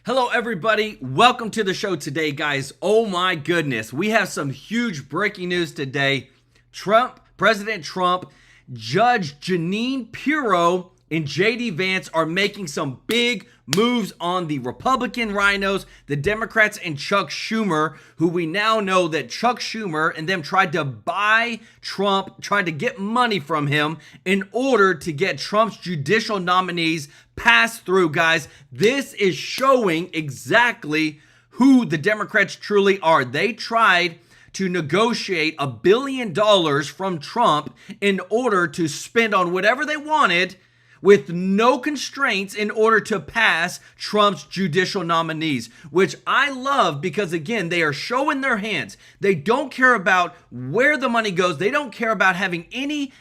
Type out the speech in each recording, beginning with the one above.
Hello, everybody. Welcome to the show today, guys. Oh my goodness. We have some huge breaking news today. President Trump, Judge Jeanine Pirro, and J.D. Vance are making some big moves on the Republican rhinos, the Democrats, and Chuck Schumer, who we now know that Chuck Schumer and them tried to buy Trump, tried to get money from him in order to get Trump's judicial nominees passed through, guys. This is showing exactly who the Democrats truly are. They tried to negotiate $1 billion from Trump in order to spend on whatever they wanted with no constraints in order to pass Trump's judicial nominees, which I love because, again, they are showing their hands. They don't care about where the money goes. They don't care about having any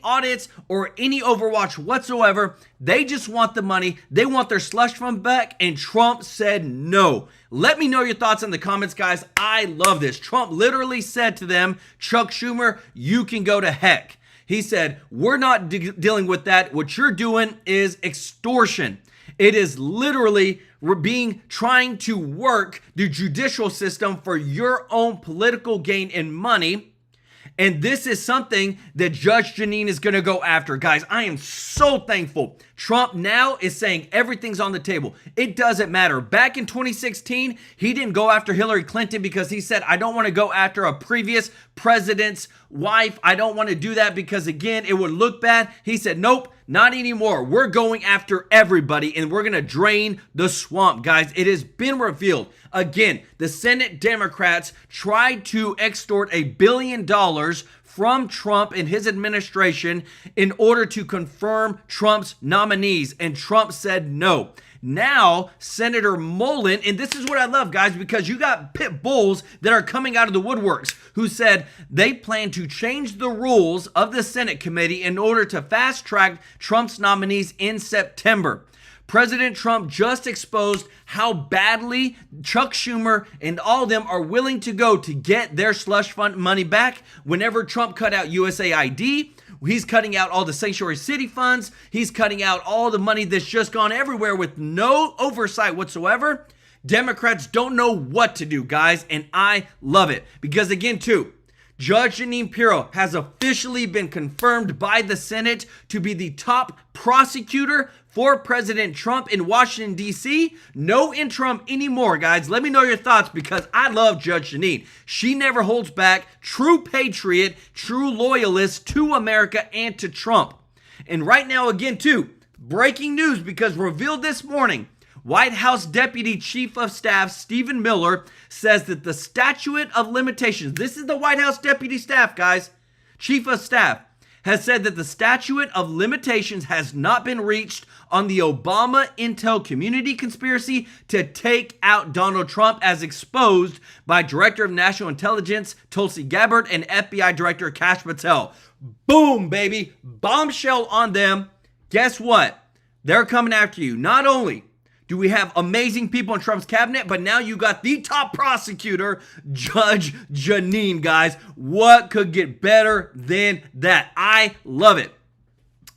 audits or any overwatch whatsoever. They just want the money. They want their slush fund back, and Trump said no. Let me know your thoughts in the comments, guys. I love this. Trump literally said to them, Chuck Schumer, you can go to heck. He said, we're not dealing with that. What you're doing is extortion. It is literally trying to work the judicial system for your own political gain and money. And this is something that Judge Jeanine is going to go after. Guys, I am so thankful. Trump now is saying everything's on the table. It doesn't matter. Back in 2016, he didn't go after Hillary Clinton because he said, I don't want to go after a previous president's wife. I don't want to do that because, again, it would look bad. He said, nope, not anymore. We're going after everybody, and we're going to drain the swamp, guys. It has been revealed. Again, the Senate Democrats tried to extort $1 billion from Trump and his administration in order to confirm Trump's nominees, and Trump said no. Now, Senator Mullen, and this is what I love, guys, because you got pit bulls that are coming out of the woodworks who said they plan to change the rules of the Senate committee in order to fast track Trump's nominees in September. President Trump just exposed how badly Chuck Schumer and all of them are willing to go to get their slush fund money back. Whenever Trump cut out USAID, he's cutting out all the sanctuary city funds. He's cutting out all the money that's just gone everywhere with no oversight whatsoever. Democrats don't know what to do, guys, and I love it. Because again, too, Judge Jeanine Pirro has officially been confirmed by the Senate to be the top prosecutor for President Trump in Washington, D.C. No interim anymore, guys. Let me know your thoughts because I love Judge Jeanine. She never holds back. True patriot, true loyalist to America and to Trump. And right now, again, too, breaking news because revealed this morning, White House Deputy Chief of Staff Stephen Miller says that the statute of limitations, this is the White House Deputy Staff, guys, Chief of Staff, has said that the statute of limitations has not been reached on the Obama intel community conspiracy to take out Donald Trump as exposed by Director of National Intelligence Tulsi Gabbard and FBI Director Kash Patel. Boom, baby. Bombshell on them. Guess what? They're coming after you. Not only do we have amazing people in Trump's cabinet, but now you got the top prosecutor, Judge Jeanine, guys. What could get better than that? I love it.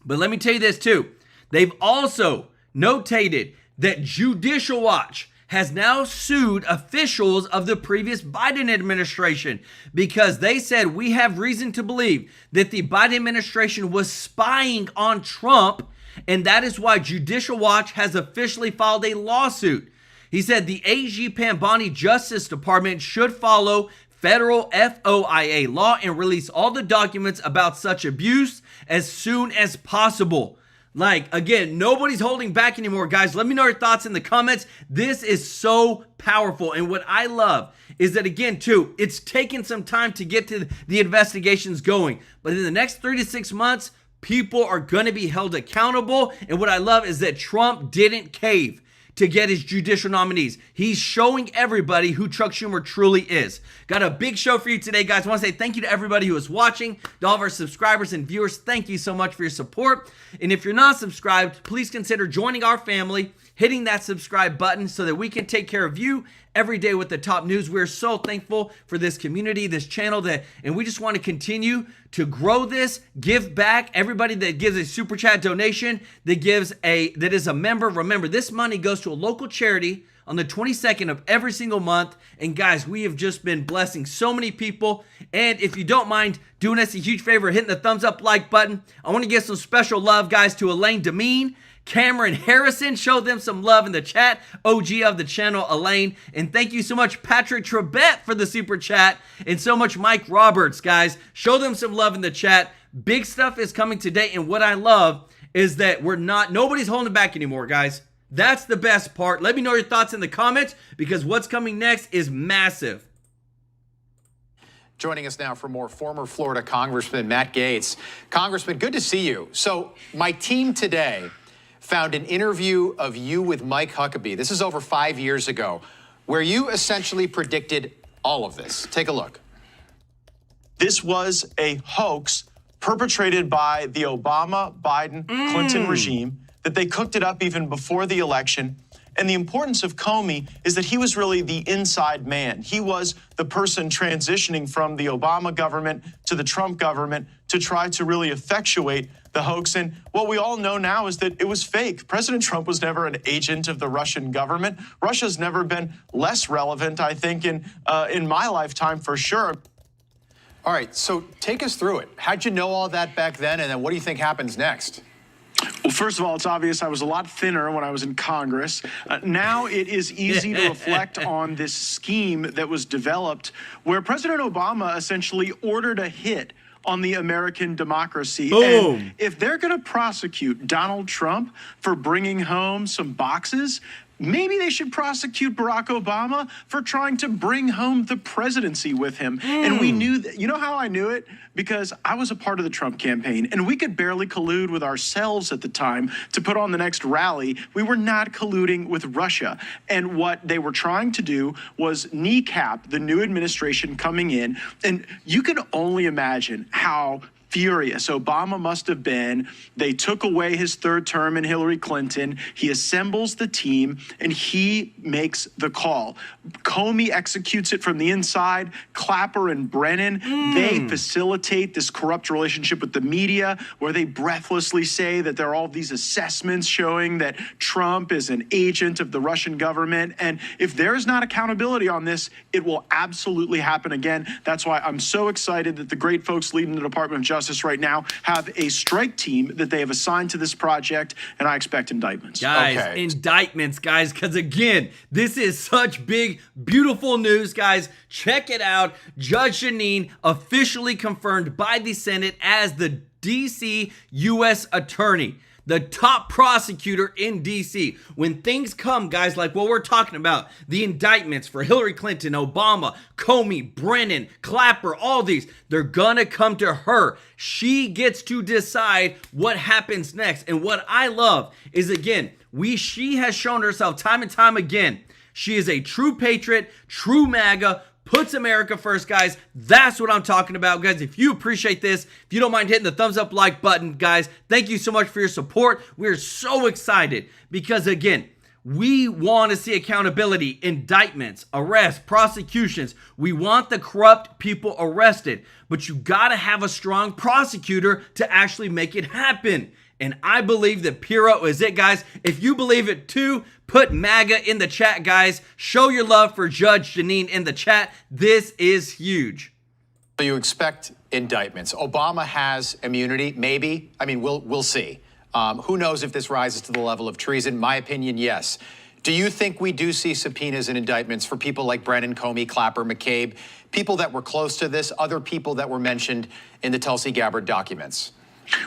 But let me tell you this too. They've also notated that Judicial Watch has now sued officials of the previous Biden administration because they said we have reason to believe that the Biden administration was spying on Trump, and that is why Judicial Watch has officially filed a lawsuit. He said the AG Pambani Justice Department should follow federal FOIA law and release all the documents about such abuse as soon as possible. Like, again, nobody's holding back anymore, guys. Let me know your thoughts in the comments. This is so powerful. And what I love is that, again, too, it's taken some time to get to the investigations going. But in the next 3 to 6 months, people are going to be held accountable. And what I love is that Trump didn't cave to get his judicial nominees. He's showing everybody who Chuck Schumer truly is. Got a big show for you today, guys. I want to say thank you to everybody who is watching, to all of our subscribers and viewers. Thank you so much for your support. And if you're not subscribed, please consider joining our family, hitting that subscribe button so that we can take care of you every day with the top news. We're so thankful for this community, this channel, and we just want to continue to grow this, give back. Everybody that gives a super chat donation, that is a member, remember, this money goes to a local charity on the 22nd of every single month. And guys, we have just been blessing so many people. And if you don't mind doing us a huge favor, hitting the thumbs up like button, I want to give some special love, guys, to Elaine Demeen, Cameron Harrison. Show them some love in the chat. OG of the channel, Elaine. And thank you so much, Patrick Trebet, for the super chat. And so much, Mike Roberts, guys. Show them some love in the chat. Big stuff is coming today. And what I love is that nobody's holding back anymore, guys. That's the best part. Let me know your thoughts in the comments, because what's coming next is massive. Joining us now for more, former Florida Congressman Matt Gaetz. Congressman, good to see you. So my team today found an interview of you with Mike Huckabee. This is over 5 years ago, where you essentially predicted all of this. Take a look. This was a hoax perpetrated by the Obama-Biden-Clinton regime, that they cooked it up even before the election. And the importance of Comey is that he was really the inside man. He was the person transitioning from the Obama government to the Trump government to try to really effectuate the hoax. And what we all know now is that it was fake. President Trump was never an agent of the Russian government. Russia's never been less relevant, I think, in my lifetime for sure. All right, so take us through it. How'd you know all that back then, and then what do you think happens next? Well, first of all, it's obvious I was a lot thinner when I was in Congress. Now it is easy to reflect on this scheme that was developed where President Obama essentially ordered a hit on the American democracy. Boom. And if they're going to prosecute Donald Trump for bringing home some boxes, maybe they should prosecute Barack Obama for trying to bring home the presidency with him. And we knew that. You know how I knew it? Because I was a part of the Trump campaign, and we could barely collude with ourselves at the time to put on the next rally. We were not colluding with Russia. And what they were trying to do was kneecap the new administration coming in. And you can only imagine how furious Obama must have been. They took away his third term in Hillary Clinton. He assembles the team and he makes the call. Comey executes it from the inside. Clapper and Brennan, they facilitate this corrupt relationship with the media where they breathlessly say that there are all these assessments showing that Trump is an agent of the Russian government. And if there is not accountability on this, it will absolutely happen again. That's why I'm so excited that the great folks leading the Department of Justice right now have a strike team that they have assigned to this project, and I expect indictments. Guys, indictments, guys, because again, this is such big, beautiful news, guys. Check it out. Judge Jeanine officially confirmed by the Senate as the D.C. U.S. Attorney, the top prosecutor in D.C. When things come, guys, like what we're talking about, the indictments for Hillary Clinton, Obama, Comey, Brennan, Clapper, all these, they're gonna come to her. She gets to decide what happens next. And what I love is, again, she has shown herself time and time again. She is a true patriot, true MAGA, puts America first, guys. That's what I'm talking about, guys. If you appreciate this, if you don't mind hitting the thumbs up like button, guys, thank you so much for your support. We're so excited because, again, we want to see accountability, indictments, arrests, prosecutions. We want the corrupt people arrested, but you got to have a strong prosecutor to actually make it happen. And I believe that Pirro is it, guys. If you believe it too, put MAGA in the chat, guys. Show your love for Judge Jeanine in the chat. This is huge. So you expect indictments. Obama has immunity, maybe. I mean, we'll see. Who knows if this rises to the level of treason? My opinion, yes. Do you think we do see subpoenas and indictments for people like Brennan, Comey, Clapper, McCabe, people that were close to this, other people that were mentioned in the Tulsi Gabbard documents?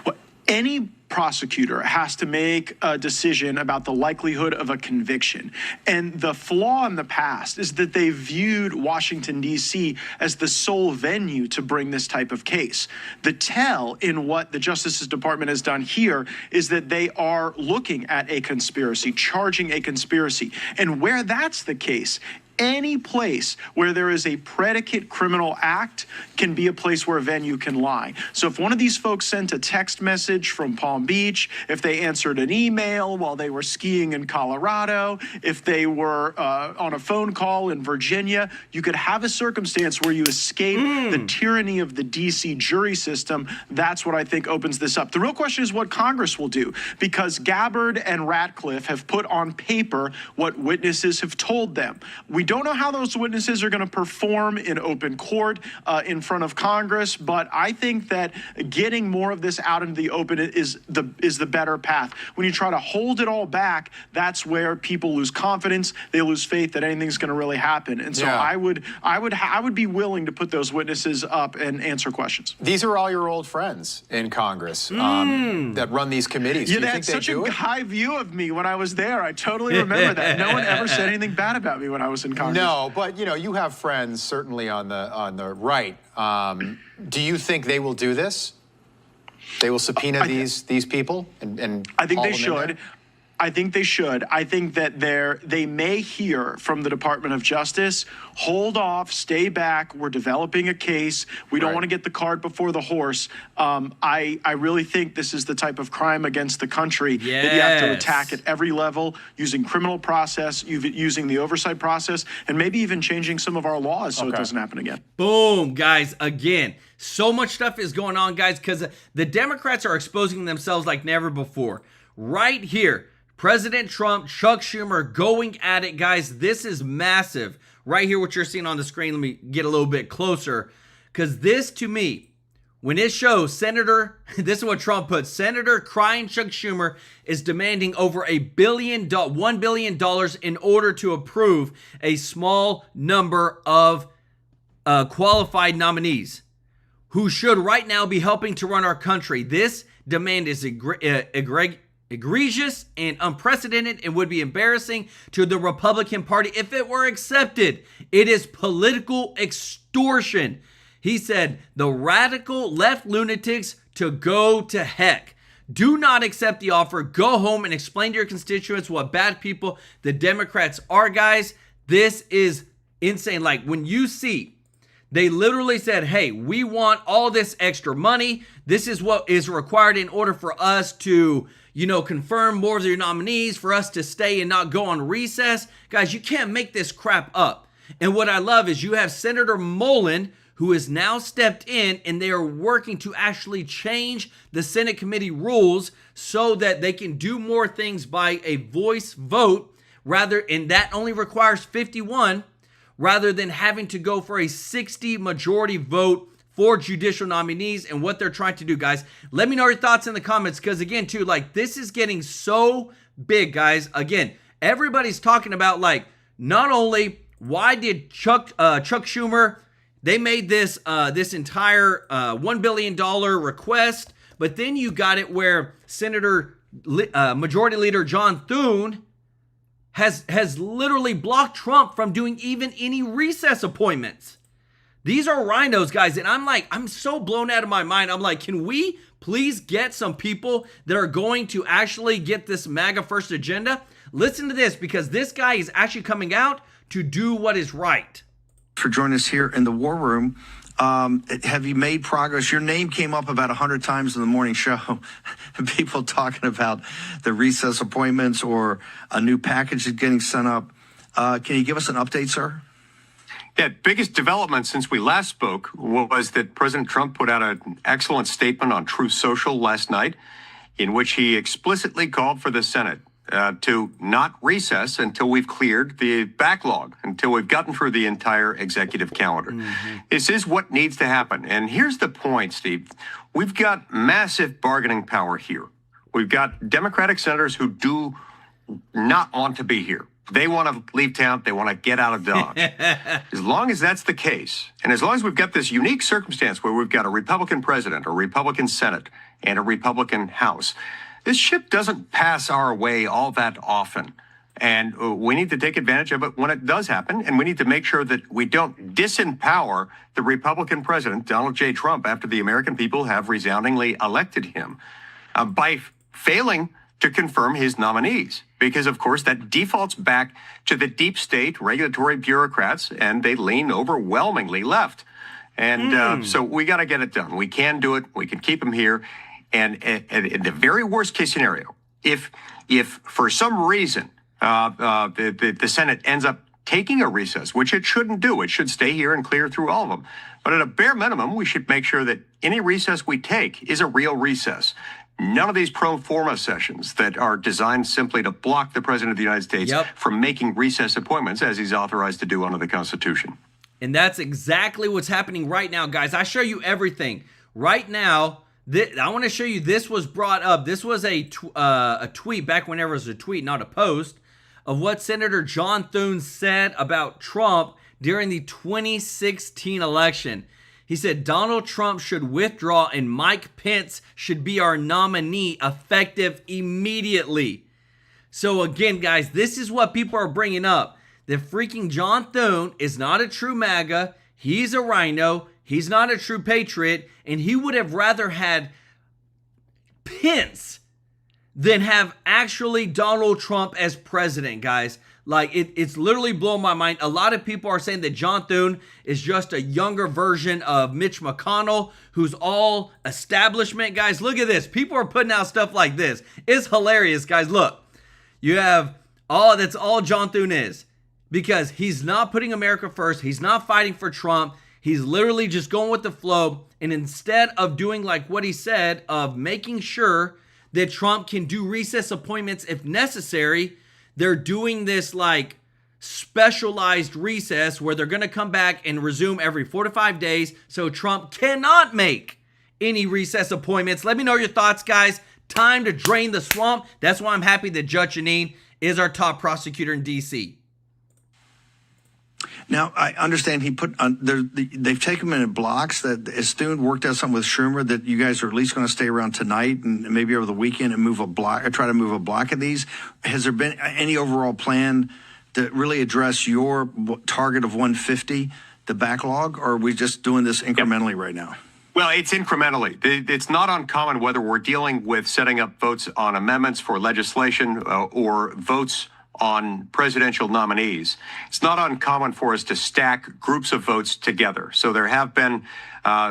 Well, any prosecutor has to make a decision about the likelihood of a conviction. And the flaw in the past is that they viewed Washington, D.C. as the sole venue to bring this type of case. The tell in what the Justice Department has done here is that they are looking at a conspiracy, charging a conspiracy. And where that's the case, any place where there is a predicate criminal act can be a place where a venue can lie. So if one of these folks sent a text message from Palm Beach, if they answered an email while they were skiing in Colorado, if they were on a phone call in Virginia, you could have a circumstance where you escape the tyranny of the DC jury system. That's what I think opens this up. The real question is what Congress will do, because Gabbard and Ratcliffe have put on paper what witnesses have told them. We don't know how those witnesses are going to perform in open court in front of Congress, but I think that getting more of this out into the open is the better path. When you try to hold it all back, that's where people lose confidence. They lose faith that anything's going to really happen. And so I would be willing to put those witnesses up and answer questions. These are all your old friends in Congress that run these committees. Yeah, that's such a high view of me when I was there. I totally remember that. No one ever said anything bad about me when I was in Congress. No, but you have friends certainly on the right. Do you think they will do this? They will subpoena these people and I think they should. I think they should. I think that they may hear from the Department of Justice, hold off, stay back, we're developing a case, we don't want to get the cart before the horse. I really think this is the type of crime against the country that you have to attack at every level, using criminal process, using the oversight process, and maybe even changing some of our laws so it doesn't happen again. Boom, guys, again. So much stuff is going on, guys, because the Democrats are exposing themselves like never before. Right here. President Trump, Chuck Schumer going at it, guys. This is massive. Right here, what you're seeing on the screen, let me get a little bit closer. Because this, to me, when it shows Senator, this is what Trump put, Senator crying Chuck Schumer is demanding over $1 billion in order to approve a small number of qualified nominees who should right now be helping to run our country. This demand is egregious and unprecedented and would be embarrassing to the Republican Party if it were accepted. It is political extortion. He said, the radical left lunatics to go to heck. Do not accept the offer. Go home and explain to your constituents what bad people the Democrats are, guys. This is insane. Like when you see, they literally said, hey, we want all this extra money. This is what is required in order for us to confirm more of your nominees, for us to stay and not go on recess. Guys, you can't make this crap up. And what I love is you have Senator Mullen, who has now stepped in, and they are working to actually change the Senate committee rules so that they can do more things by a voice vote, and that only requires 51, rather than having to go for a 60 majority vote for judicial nominees. And what they're trying to do, guys. Let me know your thoughts in the comments, because again, too, like, this is getting so big, guys. Again, everybody's talking about, like, not only why did Chuck Schumer, they made this entire $1 billion request, but then you got it where Majority Leader John Thune has literally blocked Trump from doing even any recess appointments. These are rhinos, guys, and I'm so blown out of my mind. I'm like, can we please get some people that are going to actually get this MAGA first agenda? Listen to this, because this guy is actually coming out to do what is right. For joining us here in the War Room. Have you made progress? Your name came up about 100 times in the morning show. People talking about the recess appointments or a new package that's getting sent up. Can you give us an update, sir? Yeah, biggest development since we last spoke was that President Trump put out an excellent statement on Truth Social last night, in which he explicitly called for the Senate to not recess until we've cleared the backlog, until we've gotten through the entire executive calendar. This is what needs to happen. And here's the point, Steve. We've got massive bargaining power here. We've got Democratic senators who do not want to be here. They want to leave town. They want to get out of Dodge. As long as that's the case, and as long as we've got this unique circumstance where we've got a Republican president, a Republican Senate, and a Republican House, this ship doesn't pass our way all that often. And we need to take advantage of it when it does happen. And we need to make sure that we don't disempower the Republican president, Donald J. Trump, after the American people have resoundingly elected him. By failing to confirm his nominees, because, of course, that defaults back to the deep state regulatory bureaucrats, and they lean overwhelmingly left. And so we got to get it done. We can do it. We can keep him here. And in the very worst case scenario, if for some reason the Senate ends up taking a recess, which it shouldn't do, it should stay here and clear through all of them. But at a bare minimum, we should make sure that any recess we take is a real recess. None of these pro forma sessions that are designed simply to block the President of the United States from making recess appointments as he's authorized to do under the Constitution. And that's exactly what's happening right now, guys. I show you everything. Right now, I want to show you, this was brought up. This was a tweet, back whenever it was a tweet, not a post, of what Senator John Thune said about Trump during the 2016 election. He said, Donald Trump should withdraw and Mike Pence should be our nominee effective immediately. So again, guys, this is what people are bringing up. That freaking John Thune is not a true MAGA. He's a rhino. He's not a true patriot. And he would have rather had Pence than have actually Donald Trump as president, guys. Like, it's literally blown my mind. A lot of people are saying that John Thune is just a younger version of Mitch McConnell, who's all establishment, guys. Look at this. People are putting out stuff like this. It's hilarious, guys. Look, you have that's all John Thune is, because he's not putting America first. He's not fighting for Trump. He's literally just going with the flow. And instead of doing like what he said, of making sure that Trump can do recess appointments if necessary, they're doing this like specialized recess where they're going to come back and resume every 4 to 5 days, so Trump cannot make any recess appointments. Let me know your thoughts, guys. Time to drain the swamp. That's why I'm happy that Judge Jeanine is our top prosecutor in D.C. Now, I understand he put on they've taken him in blocks. That as Thune worked out something with Schumer, that you guys are at least going to stay around tonight and maybe over the weekend and move a block, or try to move a block of these. Has there been any overall plan to really address your target of 150, the backlog, or are we just doing this incrementally right now? Well, it's incrementally. It's not uncommon whether we're dealing with setting up votes on amendments for legislation or votes on presidential nominees. It's not uncommon for us to stack groups of votes together. So there have been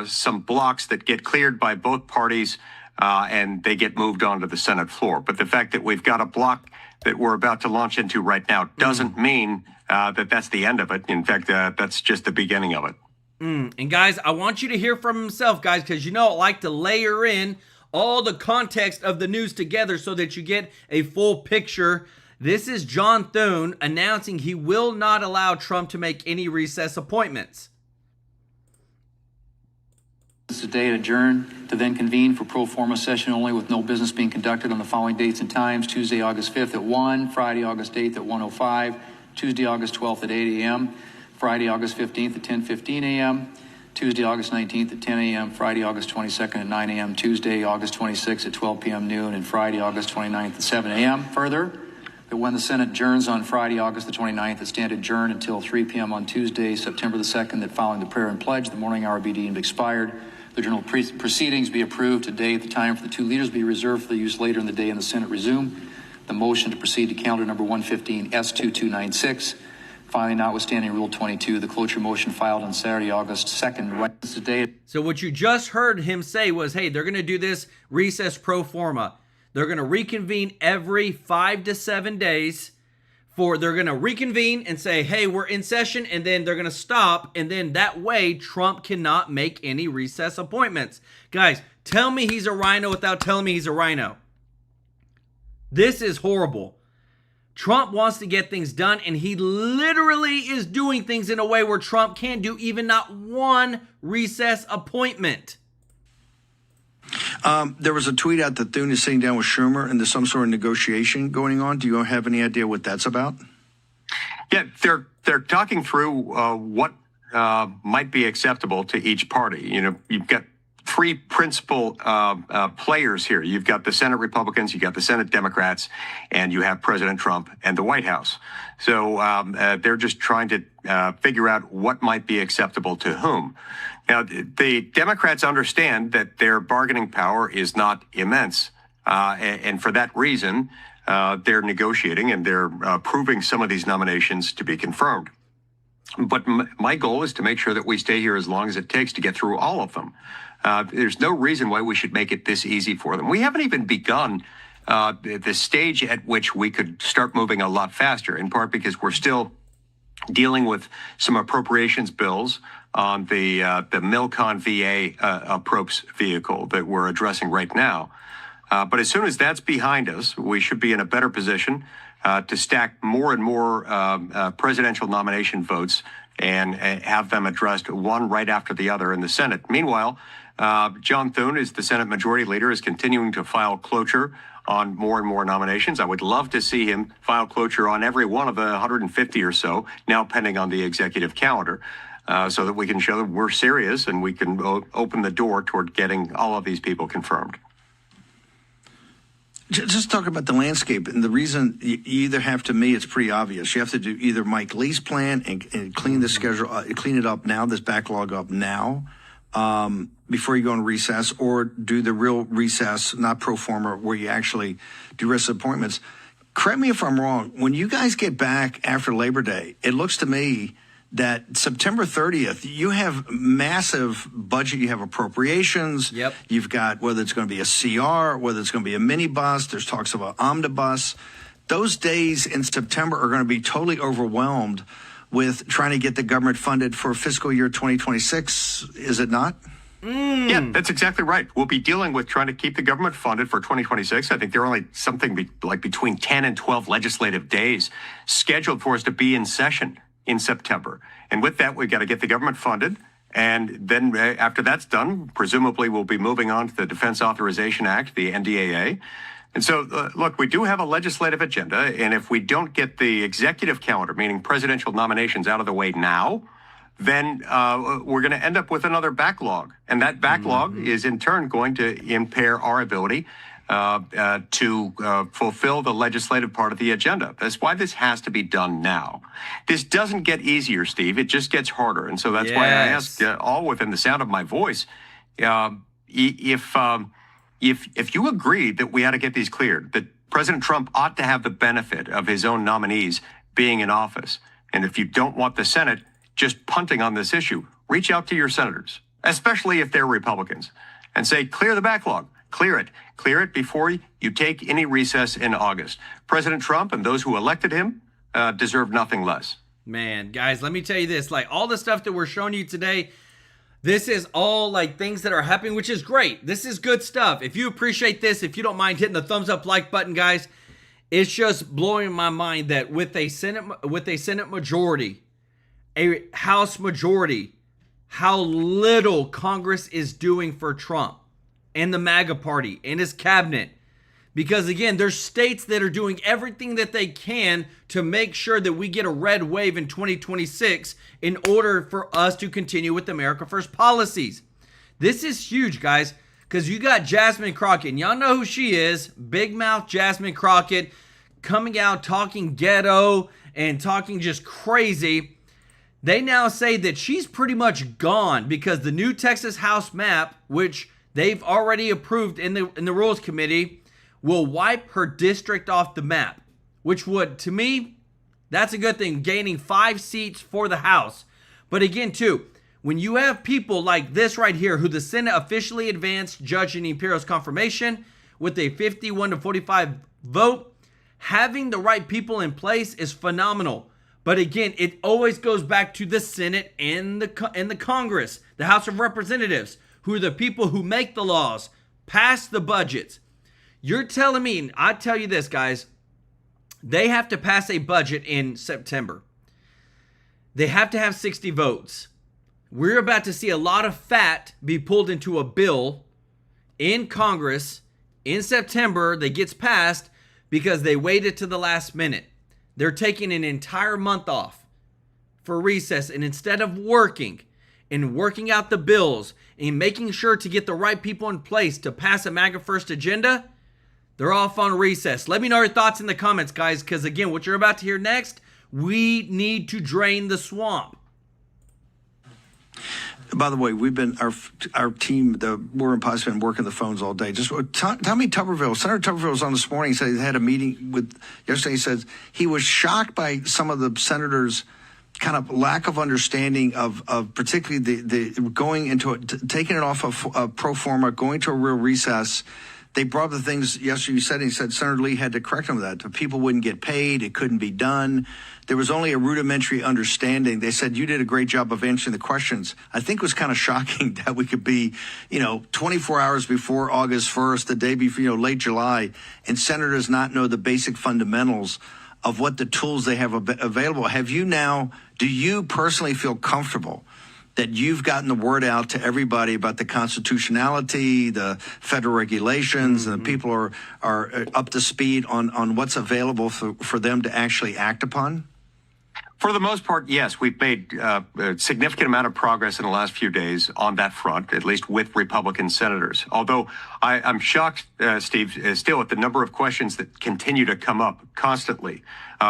some blocks that get cleared by both parties and they get moved onto the Senate floor. But the fact that we've got a block that we're about to launch into right now doesn't mean that that's the end of it. In fact, that's just the beginning of it. And guys, I want you to hear from himself, guys, because you know I like to layer in all the context of the news together so that you get a full picture. This is John Thune announcing he will not allow Trump to make any recess appointments. This is today adjourned to then convene for pro forma session only, with no business being conducted on the following dates and times: Tuesday, August 5th at 1, Friday, August 8th at 1:05, Tuesday, August 12th at 8 a.m., Friday, August 15th at 10:15 a.m., Tuesday, August 19th at 10 a.m., Friday, August 22nd at 9 a.m., Tuesday, August 26th at 12 p.m. noon, and Friday, August 29th at 7 a.m. Further, that when the Senate adjourns on Friday, August the 29th, it stand adjourned until 3 p.m. on Tuesday, September the 2nd, that following the prayer and pledge, the morning hour be deemed expired. The general proceedings be approved today. The time for the two leaders be reserved for the use later in the day, and the Senate resume. The motion to proceed to calendar number 115 S2296. Finally, notwithstanding Rule 22, the cloture motion filed on Saturday, August 2nd, right today. So what you just heard him say was, hey, they're going to do this recess pro forma. They're going to reconvene every 5 to 7 days. They're going to reconvene and say, hey, we're in session, and then they're going to stop, and then that way Trump cannot make any recess appointments. Guys, tell me he's a rhino without telling me he's a rhino. This is horrible. Trump wants to get things done, and he literally is doing things in a way where Trump can't do even not one recess appointment. There was a tweet out that Thune is sitting down with Schumer and there's some sort of negotiation going on. Do you have any idea what that's about? Yeah, they're talking through what might be acceptable to each party. You know, you've got three principal players here. You've got the Senate Republicans, you've got the Senate Democrats, and you have President Trump and the White House. So they're just trying to figure out what might be acceptable to whom. Now, the Democrats understand that their bargaining power is not immense. And for that reason, they're negotiating and they're proving some of these nominations to be confirmed. But my goal is to make sure that we stay here as long as it takes to get through all of them. There's no reason why we should make it this easy for them. We haven't even begun the stage at which we could start moving a lot faster, in part because we're still dealing with some appropriations bills on the Milcon VA approps vehicle that we're addressing right now. But as soon as that's behind us, we should be in a better position to stack more and more presidential nomination votes and have them addressed one right after the other in the Senate. Meanwhile, John Thune, is the Senate Majority Leader, is continuing to file cloture on more and more nominations. I would love to see him file cloture on every one of the 150 or so now pending on the executive calendar, so that we can show that we're serious and we can open the door toward getting all of these people confirmed. Just talk about the landscape, and the reason you either have, to me, it's pretty obvious. You have to do either Mike Lee's plan and clean the schedule, clean it up now, this backlog up now, before you go on recess, or do the real recess, not pro forma, where you actually do rest appointments. Correct me if I'm wrong. When you guys get back after Labor Day, it looks to me that September 30th, you have massive budget. You have appropriations. Yep. You've got whether it's going to be a CR, whether it's going to be a minibus. There's talks about omnibus. Those days in September are going to be totally overwhelmed with trying to get the government funded for fiscal year 2026. Is it not? Yeah, that's exactly right. We'll be dealing with trying to keep the government funded for 2026. I think there are only something like between 10 and 12 legislative days scheduled for us to be in session in September. And with that, we've got to get the government funded. And then after that's done, presumably we'll be moving on to the Defense Authorization Act, the NDAA. And so, look, we do have a legislative agenda. And if we don't get the executive calendar, meaning presidential nominations, out of the way now, then we're going to end up with another backlog. And that backlog is in turn going to impair our ability to fulfill the legislative part of the agenda. That's why this has to be done now. This doesn't get easier, Steve. It just gets harder. And so that's why I ask all within the sound of my voice, if you agree that we ought to get these cleared, that President Trump ought to have the benefit of his own nominees being in office, and if you don't want the Senate just punting on this issue, reach out to your senators, especially if they're Republicans, and say, clear the backlog. Clear it before you take any recess in August. President Trump and those who elected him deserve nothing less. Man, guys, let me tell you this. Like, all the stuff that we're showing you today, this is all like things that are happening, which is great. This is good stuff. If you appreciate this, if you don't mind hitting the thumbs up like button, guys, it's just blowing my mind that with a Senate majority, a House majority, how little Congress is doing for Trump and the MAGA party and his cabinet. Because again, there's states that are doing everything that they can to make sure that we get a red wave in 2026 in order for us to continue with America First policies. This is huge, guys, because you got Jasmine Crockett, and y'all know who she is, big mouth Jasmine Crockett, coming out talking ghetto and talking just crazy. They now say that she's pretty much gone because the new Texas House map, which they've already approved in the Rules Committee, will wipe her district off the map, which would, to me, that's a good thing, gaining 5 seats for the House. But again, too, when you have people like this right here, who the Senate officially advanced Judge Jeanine Pirro's confirmation with a 51-45 vote, having the right people in place is phenomenal. But again, it always goes back to the Senate and the Congress, the House of Representatives, who are the people who make the laws, pass the budgets. You're telling me, and I tell you this, guys, they have to pass a budget in September. They have to have 60 votes. We're about to see a lot of fat be pulled into a bill in Congress in September that gets passed because they waited to the last minute. They're taking an entire month off for recess, and instead of working out the bills and making sure to get the right people in place to pass a MAGA First agenda, they're off on recess. Let me know your thoughts in the comments, guys, because again, what you're about to hear next, we need to drain the swamp. By the way, we've been our team, the War and Pot's been working the phones all day. Just tell me, Senator Tuberville was on this morning. He said he had a meeting with yesterday. He says he was shocked by some of the senators' kind of lack of understanding of particularly the going into it, taking it off of pro forma, going to a real recess. They brought up the things yesterday you said, and he said Senator Lee had to correct him with that. The people wouldn't get paid. It couldn't be done. There was only a rudimentary understanding. They said you did a great job of answering the questions. I think it was kind of shocking that we could be, 24 hours before August 1st, the day before, late July, and senators not know the basic fundamentals of what the tools they have available. Do you personally feel comfortable that you've gotten the word out to everybody about the constitutionality, the federal regulations, and the people are up to speed on what's available for them to actually act upon? For the most part, yes, we've made a significant amount of progress in the last few days on that front, at least with Republican senators. Although I'm shocked, Steve, still at the number of questions that continue to come up constantly,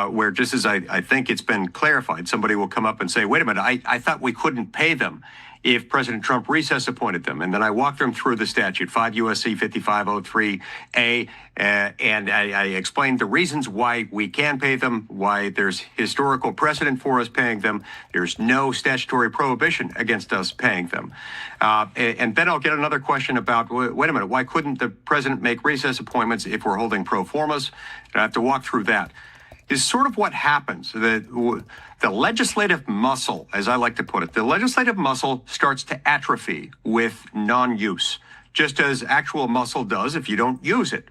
where just as I think it's been clarified, somebody will come up and say, wait a minute, I thought we couldn't pay them if President Trump recess appointed them. And then I walk them through the statute, 5 U.S.C. 5503A, and I explained the reasons why we can pay them, why there's historical precedent for us paying them. There's no statutory prohibition against us paying them. And then I'll get another question about, wait a minute, why couldn't the president make recess appointments if we're holding pro formas? And I have to walk through that. Is sort of what happens. The legislative muscle, as I like to put it, the legislative muscle starts to atrophy with non-use, just as actual muscle does if you don't use it.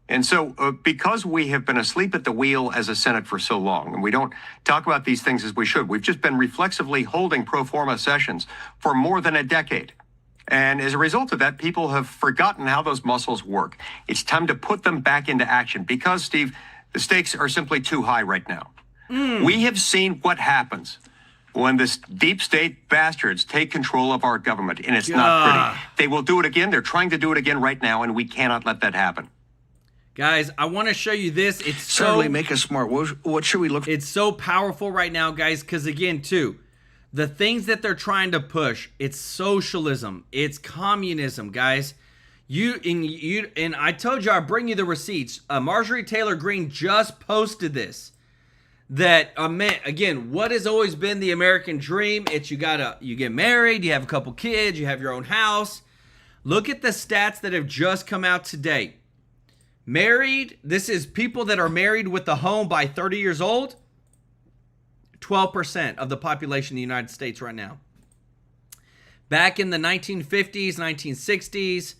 And so because we have been asleep at the wheel as a Senate for so long, and we don't talk about these things as we should, we've just been reflexively holding pro forma sessions for more than a decade. And as a result of that, people have forgotten how those muscles work. It's time to put them back into action because, Steve, the stakes are simply too high right now. We have seen what happens when this deep state bastards take control of our government, and it's not pretty. They will do it again. They're trying to do it again right now, and we cannot let that happen. Guys, I want to show you this. It's certainly make us smart. What should we look for? It's so powerful right now, guys, because again, too, the things that they're trying to push, it's socialism, it's communism, guys. And I told you I'll bring you the receipts. Marjorie Taylor Greene just posted this. That again, what has always been the American dream? It's you get married, you have a couple kids, you have your own house. Look at the stats that have just come out today. Married, this is people that are married with a home by 30 years old. 12% of the population in the United States right now. Back in the 1950s, 1960s.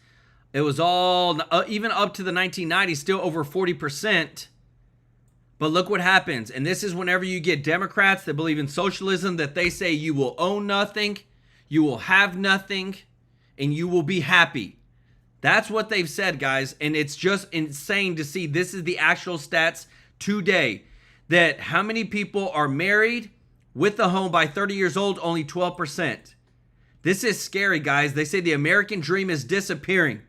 It was all, even up to the 1990s, still over 40%. But look what happens. And this is whenever you get Democrats that believe in socialism, that they say you will own nothing, you will have nothing, and you will be happy. That's what they've said, guys. And it's just insane to see. This is the actual stats today. That how many people are married with a home by 30 years old? Only 12%. This is scary, guys. They say the American dream is disappearing.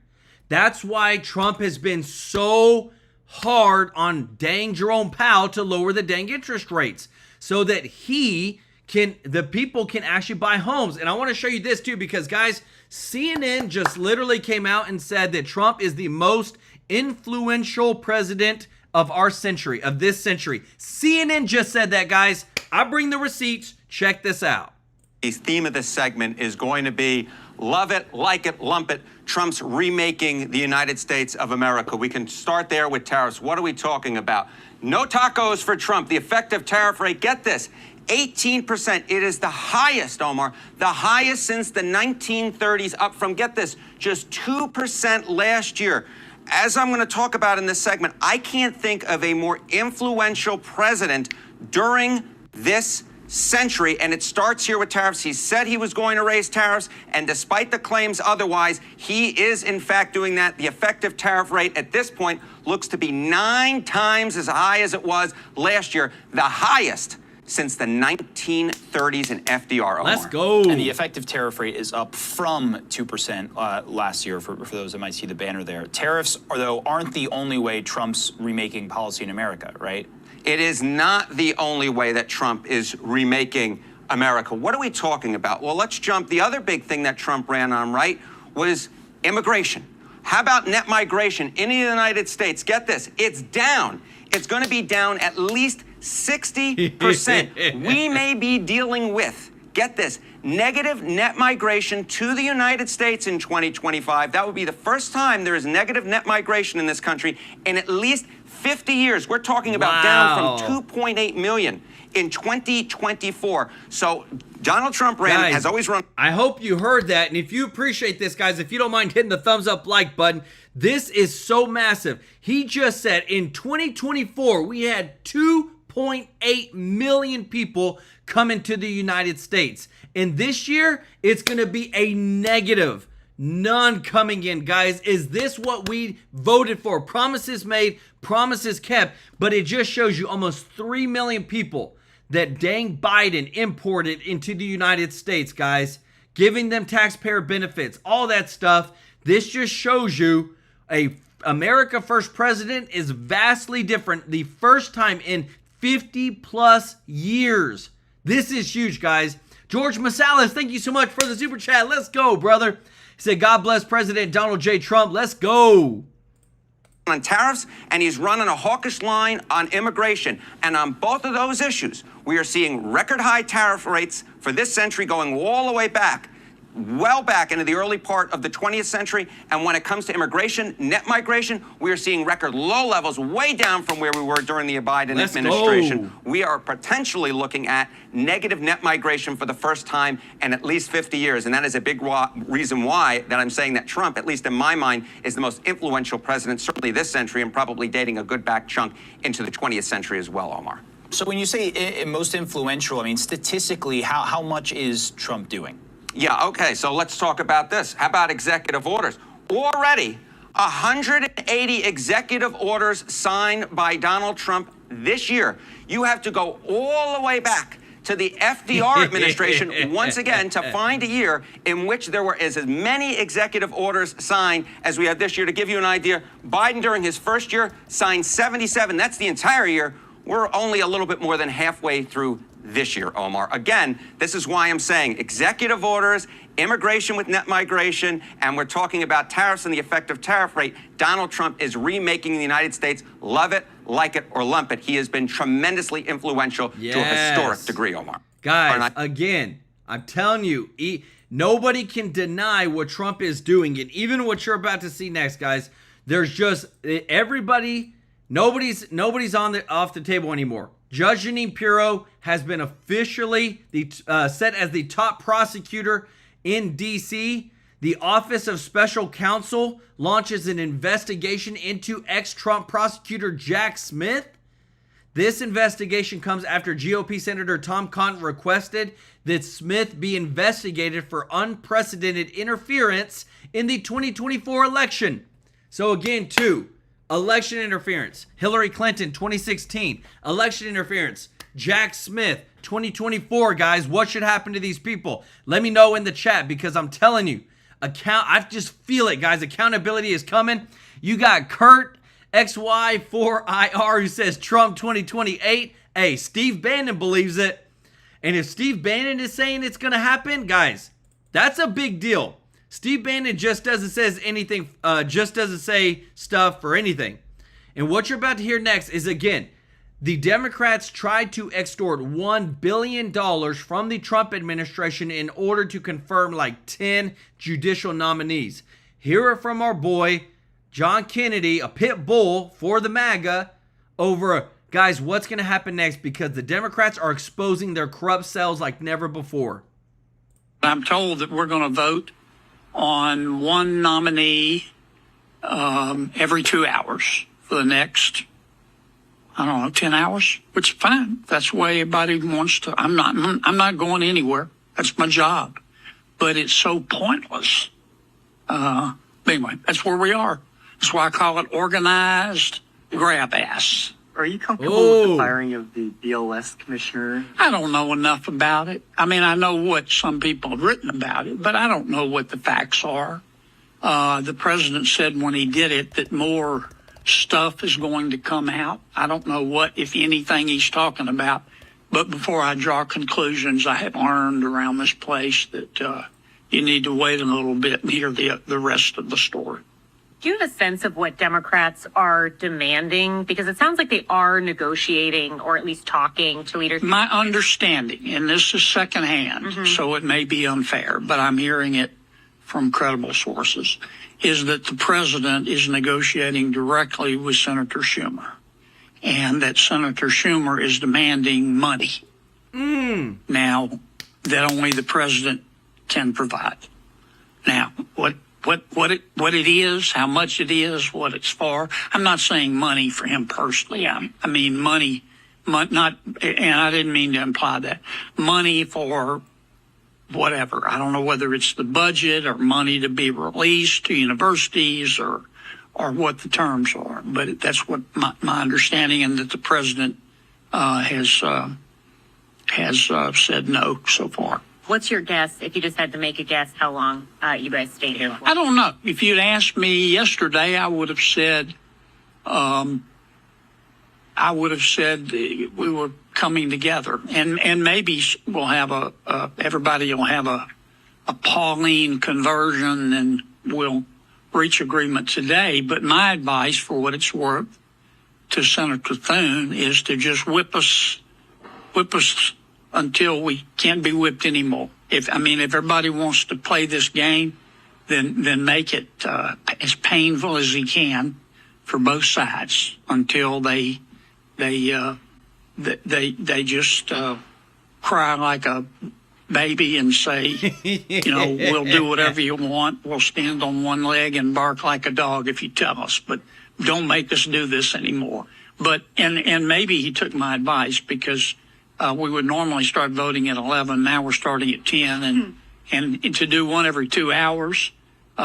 That's why Trump has been so hard on dang Jerome Powell to lower the dang interest rates so that the people can actually buy homes. And I want to show you this too, because guys, CNN just literally came out and said that Trump is the most influential president of our century, of this century. CNN just said that, guys. I bring the receipts. Check this out. The theme of this segment is going to be love it, like it, lump it. Trump's remaking the United States of America. We can start there with tariffs. What are we talking about? No tacos for Trump. The effective tariff rate, get this, 18%. It is the highest, Omar, the highest since the 1930s, up from, get this, just 2% last year. As I'm going to talk about in this segment, I can't think of a more influential president during this century, and it starts here with tariffs. He said he was going to raise tariffs, and despite the claims otherwise, he is in fact doing that. The effective tariff rate at this point looks to be 9 times as high as it was last year, the highest since the 1930s in FDR. Omar. Let's go. And the effective tariff rate is up from 2% last year, for those that might see the banner there. Tariffs, though, aren't the only way Trump's remaking policy in America, right? It is not the only way that Trump is remaking America. What are we talking about? Well, let's jump. The other big thing that Trump ran on, right, was immigration. How about net migration in the United States? Get this, it's down. It's going to be down at least 60%. We may be dealing with, get this, negative net migration to the United States in 2025. That would be the first time there is negative net migration in this country in at least 50 years. We're talking about down from 2.8 million in 2024. So Donald Trump ran, has always run. I hope you heard that. And if you appreciate this, guys, if you don't mind hitting the thumbs up like button, this is so massive. He just said in 2024, we had 2.8 million people coming to the United States. And this year, it's going to be a negative. None coming in, guys. Is this what we voted for? Promises made, promises kept. But it just shows you almost 3 million people that dang Biden imported into the United States, guys. Giving them taxpayer benefits, all that stuff. This just shows you a America First president is vastly different. The first time in 50 plus years. This is huge, guys. George Masalis, thank you so much for the super chat. Let's go, brother. He said, God bless President Donald J. Trump. Let's go. On tariffs, and he's running a hawkish line on immigration. And on both of those issues, we are seeing record high tariff rates for this century going all the way back, well back into the early part of the 20th century. And when it comes to immigration, net migration, we are seeing record low levels, way down from where we were during the Biden administration. We are potentially looking at negative net migration for the first time in at least 50 years. And that is a big reason why that I'm saying that Trump, at least in my mind, is the most influential president, certainly this century, and probably dating a good back chunk into the 20th century as well, Omar. So when you say most influential, I mean, statistically, how much is Trump doing? Yeah, okay, so let's talk about this. How about executive orders? Already, 180 executive orders signed by Donald Trump this year. You have to go all the way back to the FDR administration once again to find a year in which there were as many executive orders signed as we have this year. To give you an idea, Biden during his first year signed 77. That's the entire year. We're only a little bit more than halfway through this year, Omar. Again, this is why I'm saying executive orders, immigration with net migration, and we're talking about tariffs and the effective tariff rate. Donald Trump is remaking the United States. Love it, like it, or lump it. He has been tremendously influential to a historic degree, Omar. Guys, again, I'm telling you, nobody can deny what Trump is doing. And even what you're about to see next, guys, there's just nobody's off the table anymore. Judge Jeanine Pirro has been officially set as the top prosecutor in D.C. The Office of Special Counsel launches an investigation into ex-Trump prosecutor Jack Smith. This investigation comes after GOP Senator Tom Cotton requested that Smith be investigated for unprecedented interference in the 2024 election. So again, election interference. Hillary Clinton, 2016. Election interference. Jack Smith, 2024. Guys, what should happen to these people? Let me know in the chat, because I'm telling you, I just feel it, guys. Accountability is coming. You got Kurt XY4IR who says Trump 2028. Hey, Steve Bannon believes it. And if Steve Bannon is saying it's going to happen, guys, that's a big deal. Steve Bannon just doesn't say stuff for anything. And what you're about to hear next is, again, the Democrats tried to extort $1 billion from the Trump administration in order to confirm like 10 judicial nominees. Hear it from our boy, John Kennedy, a pit bull for the MAGA, over, guys, what's going to happen next, because the Democrats are exposing their corrupt selves like never before. I'm told that we're going to vote on one nominee every 2 hours for the next, 10 hours, which is fine. That's the way everybody wants to. I'm not going anywhere. That's my job. But it's so pointless. Anyway, that's where we are. That's why I call it organized grab ass. Are you comfortable with the firing of the BLS commissioner? I don't know enough about it. I mean, I know what some people have written about it, but I don't know what the facts are. The president said when he did it that more stuff is going to come out. I don't know what, if anything, he's talking about. But before I draw conclusions, I have learned around this place that you need to wait a little bit and hear the rest of the story. Do you have a sense of what Democrats are demanding? Because it sounds like they are negotiating or at least talking to leaders. My understanding, and this is secondhand, so it may be unfair, but I'm hearing it from credible sources, is that the president is negotiating directly with Senator Schumer, and that Senator Schumer is demanding money. Now, that only the president can provide. Now, what it is, how much it is, what it's for. I'm not saying money for him personally. I mean money, not, and I didn't mean to imply that. Money for whatever. I don't know whether it's the budget or money to be released to universities or what the terms are. But that's what my understanding, and that the president has said no so far. What's your guess, if you just had to make a guess, how long you guys stayed here for? I don't know. If you'd asked me yesterday, I would have said we were coming together, and maybe we'll have everybody will have a Pauline conversion, and we'll reach agreement today. But my advice, for what it's worth, to Senator Thune is to just whip us until we can't be whipped anymore. If everybody wants to play this game, then make it as painful as he can for both sides until they just cry like a baby and say, we'll do whatever you want. We'll stand on one leg and bark like a dog if you tell us, but don't make us do this anymore. But and maybe he took my advice, because we would normally start voting at 11. Now we're starting at 10, and to do one every 2 hours, it's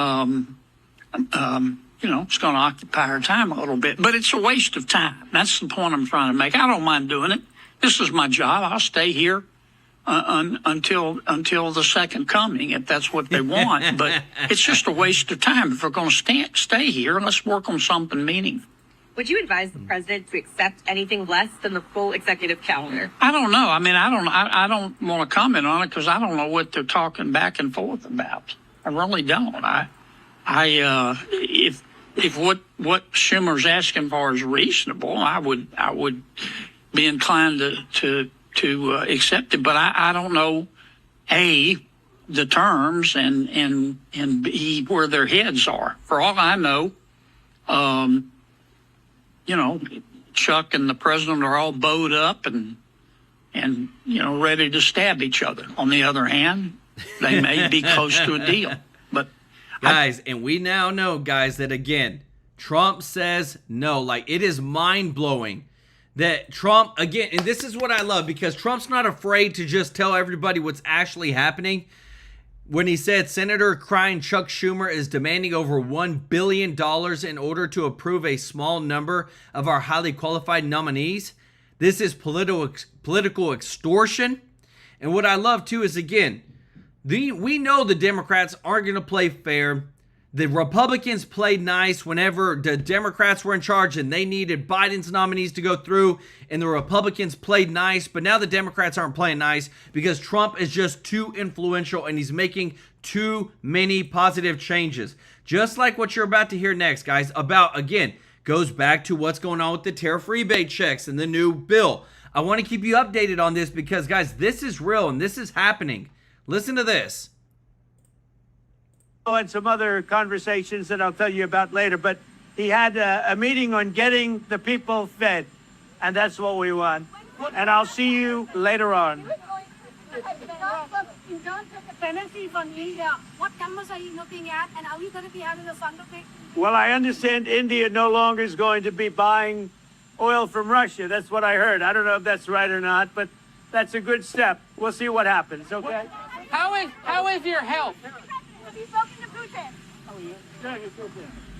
going to occupy our time a little bit. But it's a waste of time. That's the point I'm trying to make. I don't mind doing it. This is my job. I'll stay here until the second coming, if that's what they want. But it's just a waste of time. If we're going to stay here, let's work on something meaningful. Would you advise the president to accept anything less than the full executive calendar? I don't know. I don't want to comment on it, because I don't know what they're talking back and forth about. I really don't. If what Schumer's asking for is reasonable, I would be inclined to accept it. But I don't know, A, the terms, and B, where their heads are. For all I know, Chuck and the president are all bowed up and ready to stab each other. On the other hand, they may be close to a deal. But guys, and we now know, guys, that again, Trump says no. Like, it is mind-blowing that Trump, again, and this is what I love, because Trump's not afraid to just tell everybody what's actually happening. When he said Senator crying Chuck Schumer is demanding over $1 billion in order to approve a small number of our highly qualified nominees, this is political extortion. And what I love, too, is, again, we know the Democrats aren't going to play fair. The Republicans played nice whenever the Democrats were in charge and they needed Biden's nominees to go through, and the Republicans played nice. But now the Democrats aren't playing nice because Trump is just too influential and he's making too many positive changes. Just like what you're about to hear next, guys, about, again, goes back to what's going on with the tariff rebate checks and the new bill. I want to keep you updated on this because, guys, this is real and this is happening. Listen to this. And some other conversations that I'll tell you about later, but he had a meeting on getting the people fed, and that's what we want. And I'll see you later on. In terms of dependencies on India, what numbers are you looking at, and are we going to be having a fund of it? Well, I understand India no longer is going to be buying oil from Russia. That's what I heard. I don't know if that's right or not, but that's a good step. We'll see what happens, okay? How is your health?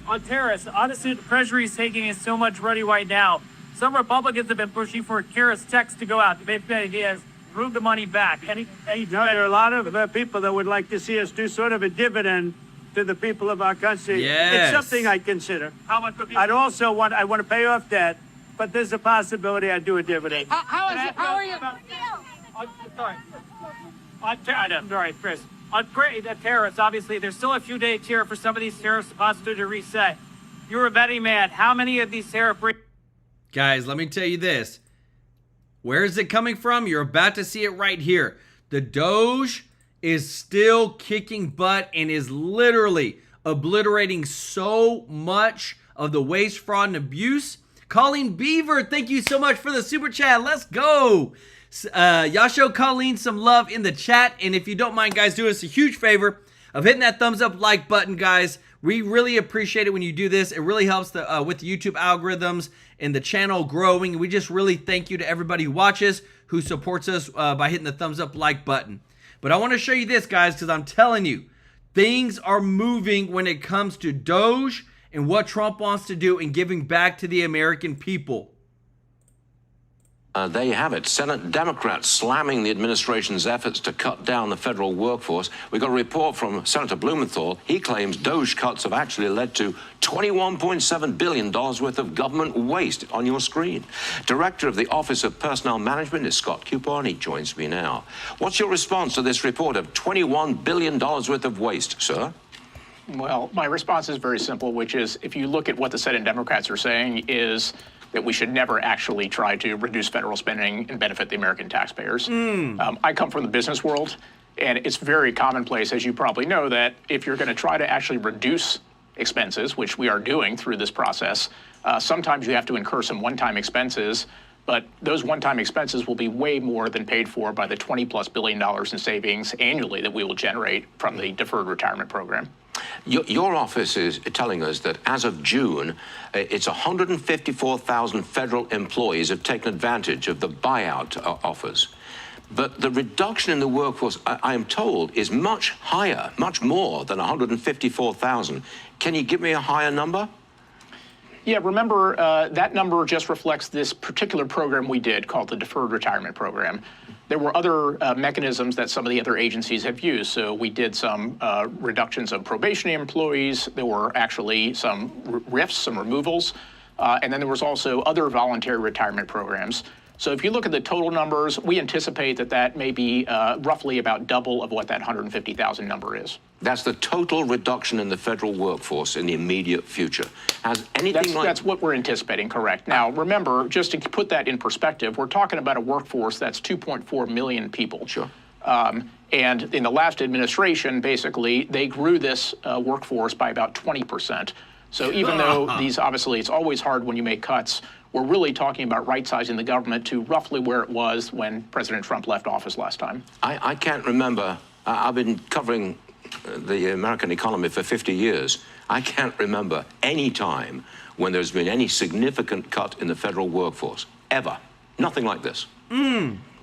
On tariffs, honestly, the Treasury is taking in so much money right now. Some Republicans have been pushing for tariffs checks to go out. The big idea is move the money back. There are a lot of people that would like to see us do sort of a dividend to the people of our country. Yes. It's something I consider. How much? I want to pay off debt, but there's a possibility I'd do a dividend. How are you? Sorry. I'm sorry, Chris. On tariffs, obviously, there's still a few days here for some of these tariffs possibly to reset. You're a betting man. How many of these tariff Guys, let me tell you this. Where is it coming from? You're about to see it right here. The DOGE is still kicking butt and is literally obliterating so much of the waste, fraud, and abuse. Colleen Beaver, thank you so much for the super chat. Let's go. Y'all show Colleen some love in the chat. And if you don't mind, guys, do us a huge favor of hitting that thumbs up like button, guys. We really appreciate it when you do this. It really helps with the YouTube algorithms and the channel growing. We just really thank you to everybody who watches, who supports us by hitting the thumbs up like button. But I want to show you this, guys, because I'm telling you, things are moving when it comes to DOGE and what Trump wants to do in giving back to the American people. There you have it. Senate Democrats slamming the administration's efforts to cut down the federal workforce. We got a report from Senator Blumenthal. He claims DOGE cuts have actually led to $21.7 billion worth of government waste on your screen. Director of the Office of Personnel Management is Scott Cooper, and he joins me now. What's your response to this report of $21 billion worth of waste, sir? Well, my response is very simple, which is if you look at what the Senate Democrats are saying is that we should never actually try to reduce federal spending and benefit the American taxpayers. I come from the business world, and it's very commonplace, as you probably know, that if you're going to try to actually reduce expenses, which we are doing through this process, sometimes you have to incur some one-time expenses, but those one-time expenses will be way more than paid for by the $20+ billion in savings annually that we will generate from the deferred retirement program. Your office is telling us that as of June, it's 154,000 federal employees have taken advantage of the buyout offers. But the reduction in the workforce, I am told, is much higher, much more than 154,000. Can you give me a higher number? Yeah, remember, that number just reflects this particular program we did called the Deferred Retirement Program. There were other mechanisms that some of the other agencies have used. So we did some reductions of probationary employees. There were actually some RIFs, some removals. And then there was also other voluntary retirement programs. So if you look at the total numbers, we anticipate that that may be roughly about double of what that 150,000 number is. That's the total reduction in the federal workforce in the immediate future. Has anything That's what we're anticipating, correct. Now, remember, just to put that in perspective, we're talking about a workforce that's 2.4 million people. Sure. And in the last administration, basically, they grew this workforce by about 20%. So even though these, obviously, it's always hard when you make cuts, we're really talking about right-sizing the government to roughly where it was when President Trump left office last time. I can't remember. I've been covering the American economy for 50 years. I can't remember any time when there's been any significant cut in the federal workforce, ever. Nothing like this.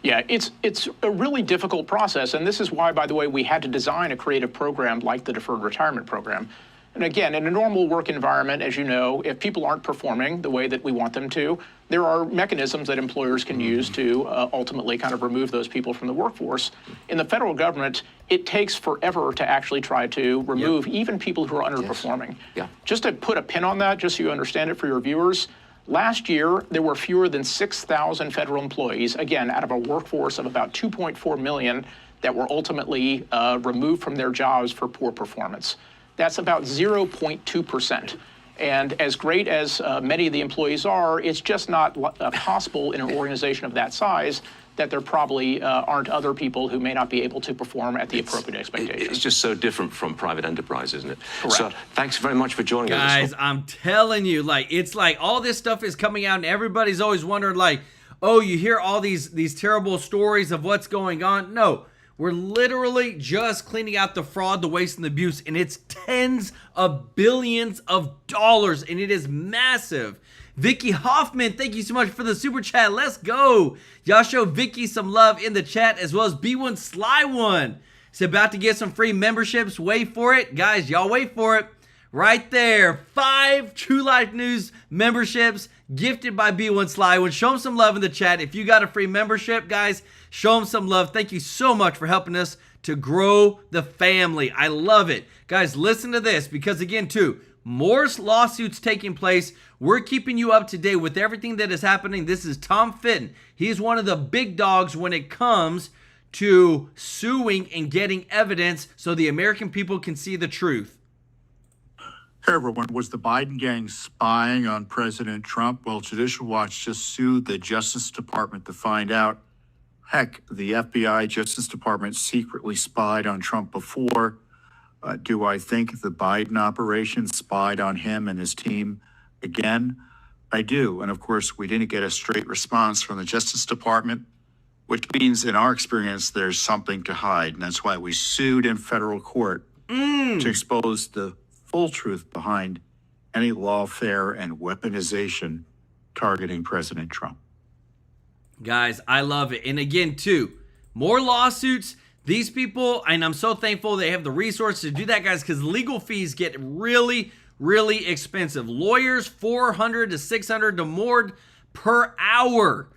Yeah, it's a really difficult process, and this is why, by the way, we had to design a creative program like the Deferred Retirement Program. And again, in a normal work environment, as you know, if people aren't performing the way that we want them to, there are mechanisms that employers can use to ultimately kind of remove those people from the workforce. In the federal government, it takes forever to actually try to remove even people who are underperforming. Just to put a pin on that, just so you understand it for your viewers, last year, there were fewer than 6,000 federal employees, again, out of a workforce of about 2.4 million that were ultimately removed from their jobs for poor performance. That's about 0.2%. And as great as many of the employees are, it's just not possible in an organization of that size that there probably aren't other people who may not be able to perform at the appropriate expectations. It's just so different from private enterprise, isn't it? Correct. So thanks very much for joining us. Guys, I'm telling you, it's like all this stuff is coming out and everybody's always wondering oh, you hear all these terrible stories of what's going on. No. We're literally just cleaning out the fraud, the waste, and the abuse, and it's tens of billions of dollars, and it is massive. Vicky Hoffman, thank you so much for the super chat. Let's go. Y'all show Vicky some love in the chat, as well as B1 Sly One. He's about to get some free memberships. Wait for it. Guys, y'all wait for it. Right there. 5 True Life News memberships gifted by B1 Sly One. Show him some love in the chat. If you got a free membership, guys, show him some love. Thank you so much for helping us to grow the family. I love it. Guys, listen to this because, again, too, More lawsuits taking place. We're keeping you up to date with everything that is happening. This is Tom Fitton. He's one of the big dogs when it comes to suing and getting evidence so the American people can see the truth. Hey everyone, was the Biden gang spying on President Trump? Well, Judicial Watch just sued the Justice Department to find out. Heck, the FBI, Justice Department secretly spied on Trump before. Do I think the Biden operation spied on him and his team again? I do. And of course, we didn't get a straight response from the Justice Department, which means in our experience, there's something to hide. And that's why we sued in federal court to expose the full truth behind any lawfare and weaponization targeting President Trump. Guys, I love it. And again, too, more lawsuits. These people, and I'm so thankful they have the resources to do that, guys, because legal fees get really, really expensive. Lawyers, $400 to $600 to more per hour.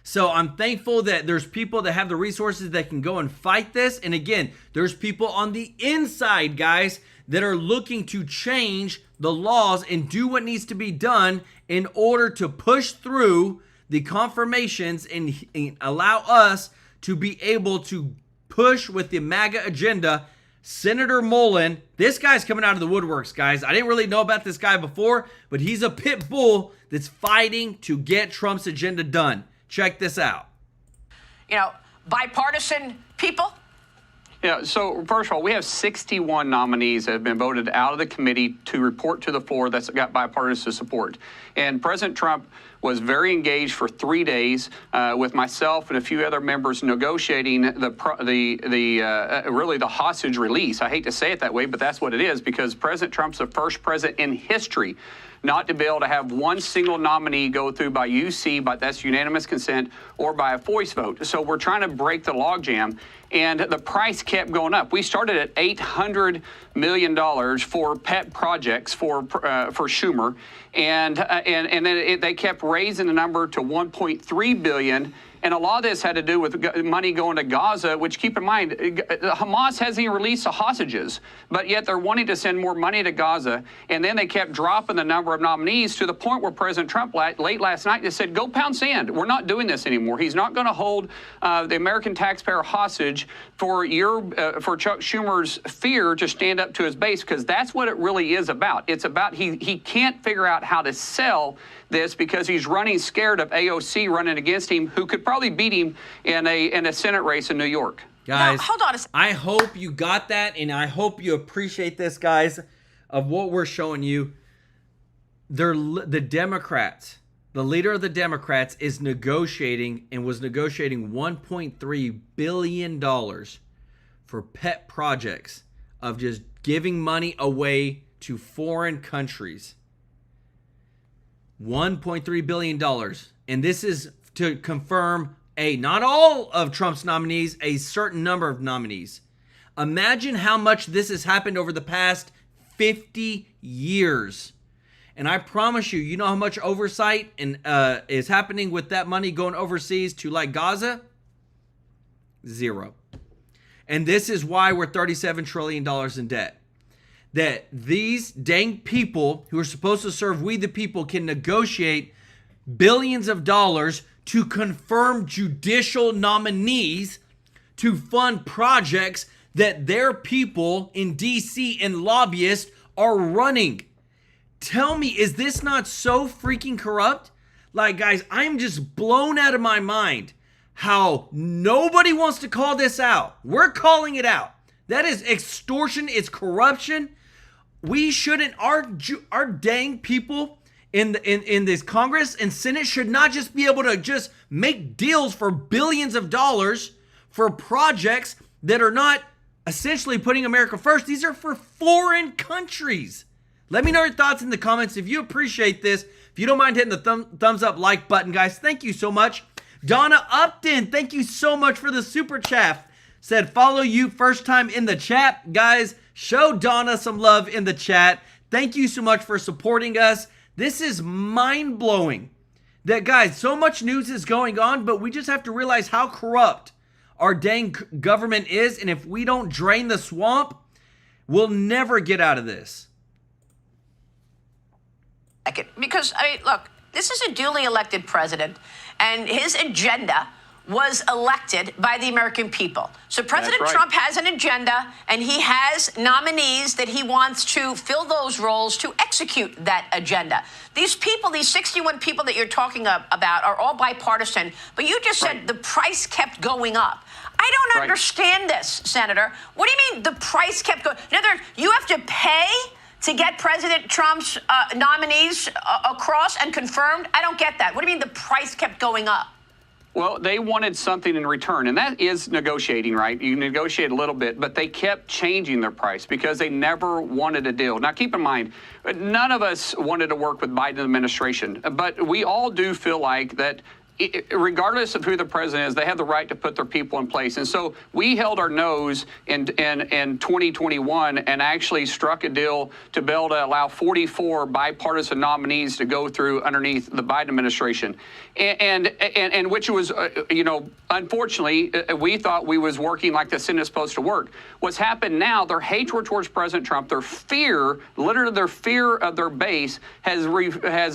So I'm thankful that there's people that have the resources that can go and fight this. And again, there's people on the inside, guys, that are looking to change the laws and do what needs to be done in order to push through the confirmations and allow us to be able to push with the MAGA agenda. Senator Mullen, this guy's coming out of the woodworks, guys. I didn't really know about this guy before, but he's a pit bull that's fighting to get Trump's agenda done. Check this out. You know, bipartisan people. Yeah, so first of all, we have 61 nominees that have been voted out of the committee to report to the floor that's got bipartisan support. And President Trump was very engaged for 3 days with myself and a few other members negotiating really the hostage release. I hate to say it that way, but that's what it is, because President Trump's the first president in history not to be able to have one single nominee go through by UC, but that's unanimous consent, or by a voice vote. So we're trying to break the logjam, and the price kept going up. We started at $800 million for pet projects for Schumer, and then they kept raising the number to $1.3 billion. And a lot of this had to do with money going to Gaza, which, keep in mind, Hamas hasn't even released the hostages, but yet they're wanting to send more money to Gaza. And then they kept dropping the number of nominees to the point where President Trump late last night just said, go pound sand. We're not doing this anymore. He's not going to hold the American taxpayer hostage for Chuck Schumer's fear to stand up to his base, because that's what it really is about. It's about he can't figure out how to sell this because he's running scared of AOC running against him, who could probably beat him in a Senate race in New York. Guys, now, hold on a second. I hope you got that, and I hope you appreciate this, guys, of what we're showing you. The Democrats, the leader of the Democrats is negotiating and was negotiating $1.3 billion for pet projects of just giving money away to foreign countries. $1.3 billion. And this is to confirm not all of Trump's nominees, a certain number of nominees. Imagine how much this has happened over the past 50 years. And I promise you, you know how much oversight is happening with that money going overseas to like Gaza? Zero. And this is why we're $37 trillion in debt. That these dang people who are supposed to serve we the people can negotiate billions of dollars to confirm judicial nominees to fund projects that their people in DC and lobbyists are running. Tell me, is this not so freaking corrupt? Like, guys, I'm just blown out of my mind how nobody wants to call this out. We're calling it out. That is extortion. It's corruption. We shouldn't, our dang people in this Congress and Senate should not just be able to just make deals for billions of dollars for projects that are not essentially putting America first. These are for foreign countries. Let me know your thoughts in the comments. If you appreciate this, if you don't mind hitting the thumbs up like button, guys, thank you so much. Donna Upton, thank you so much for the super chat. Said follow you first time in the chat. Guys, show Donna some love in the chat. Thank you so much for supporting us. This is mind-blowing. That, guys, so much news is going on, but we just have to realize how corrupt our dang government is. And if we don't drain the swamp, we'll never get out of this. Because, I mean, look, this is a duly elected president, and his agenda was elected by the American people. So President Trump has an agenda, and he has nominees that he wants to fill those roles to execute that agenda. These people, these 61 people that you're talking about, are all bipartisan, but you just said the price kept going up. I don't understand this, Senator. What do you mean the price kept going? In other words, you have to pay to get President Trump's nominees across and confirmed? I don't get that. What do you mean the price kept going up? Well, they wanted something in return, and that is negotiating, right? You negotiate a little bit, but they kept changing their price because they never wanted a deal. Now, keep in mind, none of us wanted to work with Biden administration, but we all do feel like that regardless of who the president is, they have the right to put their people in place. And so we held our nose in 2021 and actually struck a deal to be able to allow 44 bipartisan nominees to go through underneath the Biden administration. And which was, unfortunately, we thought we was working like the Senate is supposed to work. What's happened now, their hatred towards President Trump, their fear, literally their fear of their base has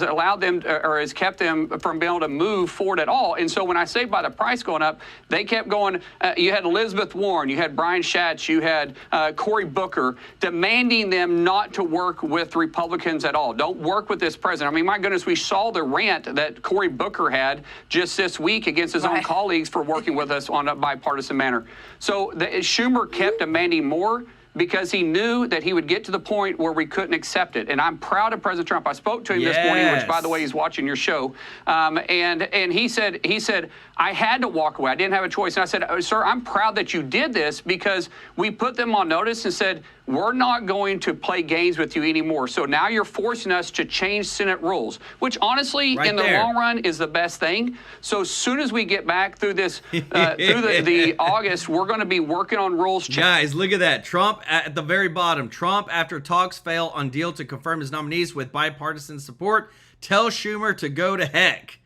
allowed them or has kept them from being able to move forward at all. And so when I say by the price going up, they kept going. You had Elizabeth Warren, you had Brian Schatz, you had Cory Booker demanding them not to work with Republicans at all. Don't work with this president. I mean, my goodness, we saw the rant that Cory Booker had just this week against his own colleagues for working with us on a bipartisan manner. So Schumer kept demanding more because he knew that he would get to the point where we couldn't accept it. And I'm proud of President Trump. I spoke to him this morning, which, by the way, he's watching your show. And he said, I had to walk away. I didn't have a choice. And I said, sir, I'm proud that you did this because we put them on notice and said, we're not going to play games with you anymore. So now you're forcing us to change Senate rules, which honestly, in the long run, is the best thing. So as soon as we get back through this, through the August, we're going to be working on rules. Guys, look at that. Trump at the very bottom. Trump, after talks fail on deal to confirm his nominees with bipartisan support, tells Schumer to go to heck.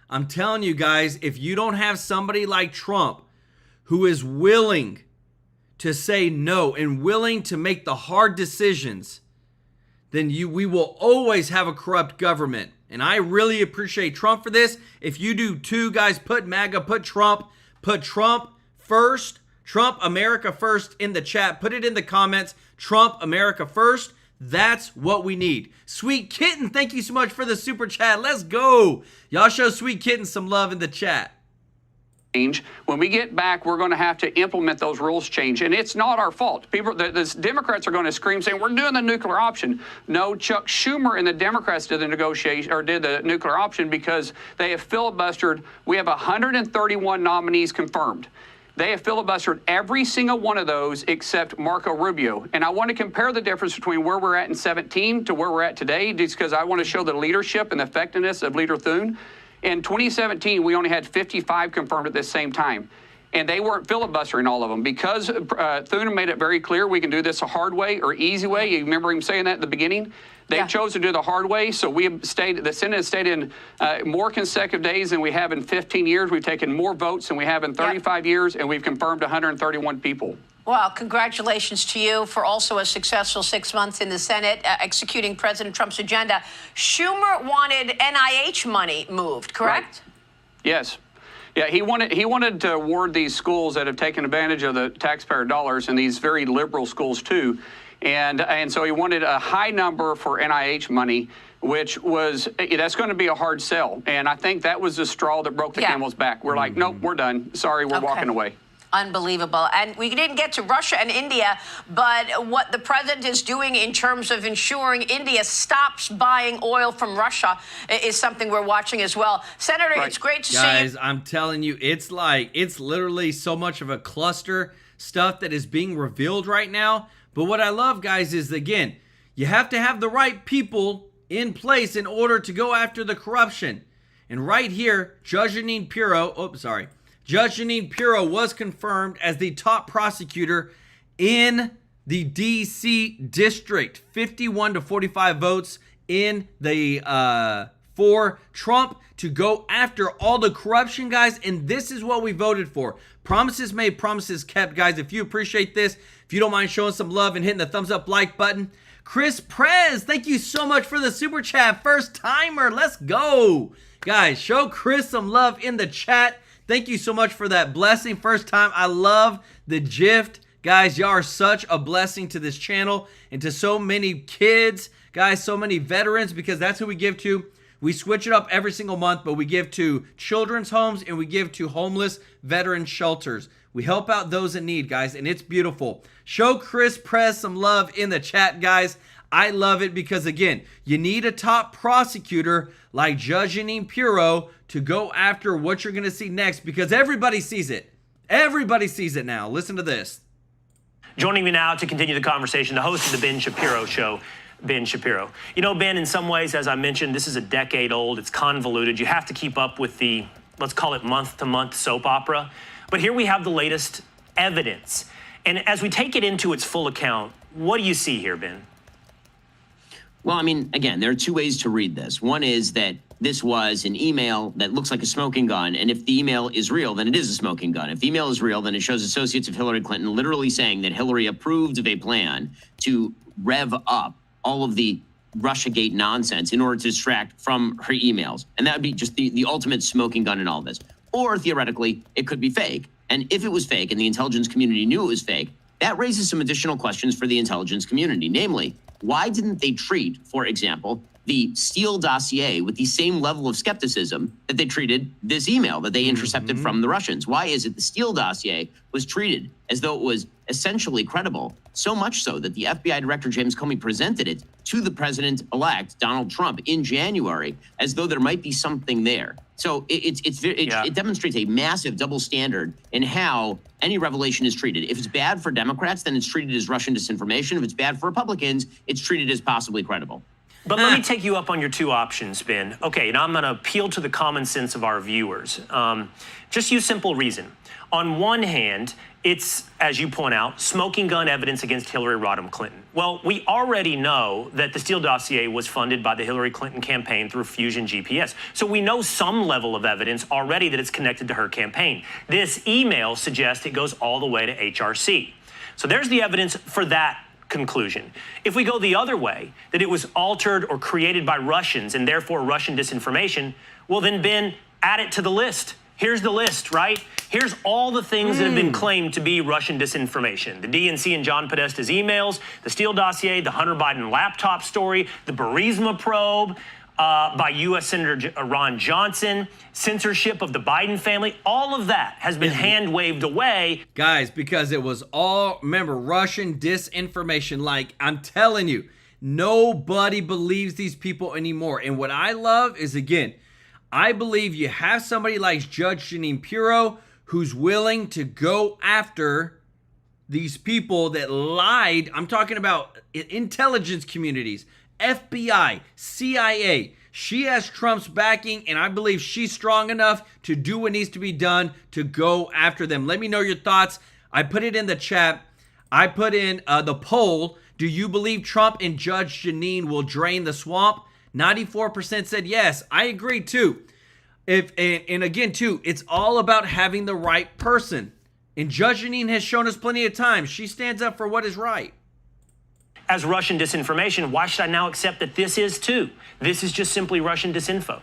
I'm telling you guys, if you don't have somebody like Trump who is willing to say no and willing to make the hard decisions, then we will always have a corrupt government. And I really appreciate Trump for this. If you do too, guys, put MAGA, put Trump first, Trump America first in the chat. Put it in the comments, Trump America first. That's what we need. Sweet Kitten, thank you so much for the super chat. Let's go. Y'all show Sweet Kitten some love in the chat. When we get back, we're going to have to implement those rules change, and it's not our fault. People, the Democrats are going to scream saying we're doing the nuclear option. No, Chuck Schumer and the Democrats did the negotiation or did the nuclear option because they have filibustered. We have 131 nominees confirmed. They have filibustered every single one of those except Marco Rubio. And I want to compare the difference between where we're at in 17 to where we're at today, just because I want to show the leadership and the effectiveness of Leader Thune. In 2017, we only had 55 confirmed at the same time. And they weren't filibustering all of them because Thune made it very clear we can do this a hard way or easy way. You remember him saying that at the beginning? They chose to do the hard way, so the Senate has stayed in more consecutive days than we have in 15 years. We've taken more votes than we have in 35 years, and we've confirmed 131 people. Well, congratulations to you for also a successful 6 months in the Senate executing President Trump's agenda. Schumer wanted NIH money moved, correct? Right. Yes. Yeah, he wanted to award these schools that have taken advantage of the taxpayer dollars, and these very liberal schools too. And so he wanted a high number for NIH money, which was, that's going to be a hard sell. And I think that was the straw that broke the camel's back. We're like, nope, we're done. Sorry, we're walking away. Unbelievable. And we didn't get to Russia and India, but what the president is doing in terms of ensuring India stops buying oil from Russia is something we're watching as well. Senator, it's great to see you. Guys, I'm telling you, it's literally so much of a cluster stuff that is being revealed right now. But what I love, guys, is, again, you have to have the right people in place in order to go after the corruption. And right here, Judge Jeanine Pirro was confirmed as the top prosecutor in the D.C. district. 51 to 45 votes in the for Trump to go after all the corruption, guys, and this is what we voted for. Promises made, promises kept, guys. If you appreciate this, if you don't mind showing some love and hitting the thumbs up like button. Chris Prez, thank you so much for the super chat. First timer, let's go. Guys, show Chris some love in the chat. Thank you so much for that blessing. First time, I love the gift. Guys, y'all are such a blessing to this channel and to so many kids, guys, so many veterans, because that's who we give to. We switch it up every single month, but we give to children's homes and we give to homeless veteran shelters. We help out those in need, guys, and it's beautiful. Show Chris Press some love in the chat, guys. I love it because, again, you need a top prosecutor like Judge Jeanine Pirro to go after what you're going to see next, because everybody sees it. Everybody sees it now. Listen to this. Joining me now to continue the conversation, the host of the Ben Shapiro Show, Ben Shapiro. You know, Ben, in some ways, as I mentioned, this is a decade old. It's convoluted. You have to keep up with the, let's call it month-to-month soap opera. But here we have the latest evidence. And as we take it into its full account, what do you see here, Ben? Well, I mean, again, there are two ways to read this. One is that this was an email that looks like a smoking gun, and if the email is real, then it is a smoking gun. If the email is real, then it shows associates of Hillary Clinton literally saying that Hillary approved of a plan to rev up all of the Russiagate nonsense in order to distract from her emails. And that would be just the ultimate smoking gun in all this. Or theoretically, it could be fake. And if it was fake and the intelligence community knew it was fake, that raises some additional questions for the intelligence community. Namely, why didn't they treat, for example, the Steele dossier with the same level of skepticism that they treated this email that they intercepted from the Russians? Why is it the Steele dossier was treated as though it was essentially credible, so much so that the FBI Director James Comey presented it to the president-elect Donald Trump in January as though there might be something there? So it demonstrates a massive double standard in how any revelation is treated. If it's bad for Democrats, then it's treated as Russian disinformation. If it's bad for Republicans, it's treated as possibly credible. But let me take you up on your two options, Ben. Okay, now I'm going to appeal to the common sense of our viewers. Just use simple reason. On one hand, it's, as you point out, smoking gun evidence against Hillary Rodham Clinton. Well, we already know that the Steele dossier was funded by the Hillary Clinton campaign through Fusion GPS. So we know some level of evidence already that it's connected to her campaign. This email suggests it goes all the way to HRC. So there's the evidence for that conclusion. If we go the other way, that it was altered or created by Russians and therefore Russian disinformation, well then, Ben, add it to the list. Here's the list, right? Here's all the things that have been claimed to be Russian disinformation. The DNC and John Podesta's emails, the Steele dossier, the Hunter Biden laptop story, the Burisma probe by U.S. Senator Ron Johnson, censorship of the Biden family. All of that has been hand-waved away. Guys, because it was all, remember, Russian disinformation. Like, I'm telling you, nobody believes these people anymore. And what I love is, again, I believe you have somebody like Judge Jeanine Pirro who's willing to go after these people that lied. I'm talking about intelligence communities, FBI, CIA. She has Trump's backing, and I believe she's strong enough to do what needs to be done to go after them. Let me know your thoughts. I put it in the chat. I put in the poll. Do you believe Trump and Judge Jeanine will drain the swamp? 94% said yes. I agree too. And again too, it's all about having the right person. And Judge Jeanine has shown us plenty of times. She stands up for what is right. As Russian disinformation, why should I now accept that this is too? This is just simply Russian disinfo.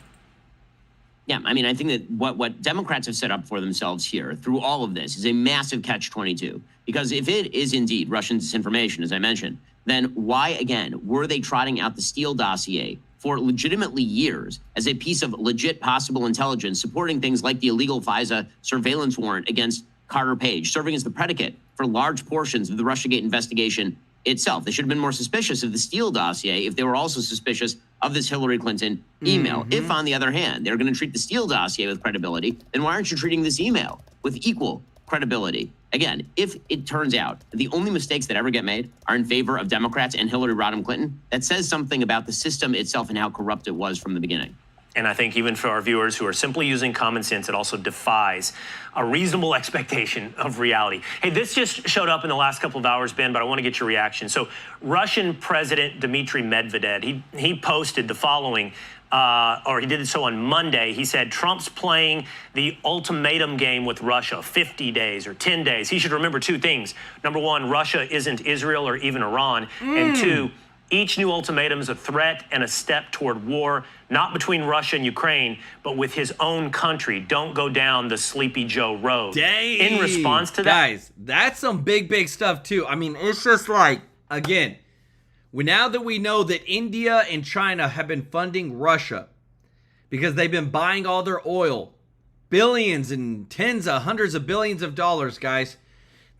Yeah, I mean, I think that what Democrats have set up for themselves here through all of this is a massive catch-22. Because if it is indeed Russian disinformation, as I mentioned, then why, again, were they trotting out the Steele dossier for legitimately years as a piece of legit possible intelligence supporting things like the illegal FISA surveillance warrant against Carter Page, serving as the predicate for large portions of the Russiagate investigation itself? They should have been more suspicious of the Steele dossier if they were also suspicious of this Hillary Clinton email. If, on the other hand, they're going to treat the Steele dossier with credibility, then why aren't you treating this email with equal credibility? Again, if it turns out that the only mistakes that ever get made are in favor of Democrats and Hillary Rodham Clinton, that says something about the system itself and how corrupt it was from the beginning. And I think even for our viewers who are simply using common sense, it also defies a reasonable expectation of reality. Hey, this just showed up in the last couple of hours, Ben, but I want to get your reaction. So Russian President Dmitry Medvedev, he posted the following or he did so on Monday. He said Trump's playing the ultimatum game with Russia, 50 days or 10 days. He should remember two things. Number one, Russia isn't Israel or even Iran. And two, each new ultimatum is a threat and a step toward war, not between Russia and Ukraine, but with his own country. Don't go down the Sleepy Joe road. Dang. In response to that. Guys, that's some big stuff too. I mean, it's just like, again, now that we know that India and China have been funding Russia because they've been buying all their oil, billions and tens of hundreds of billions of dollars, guys,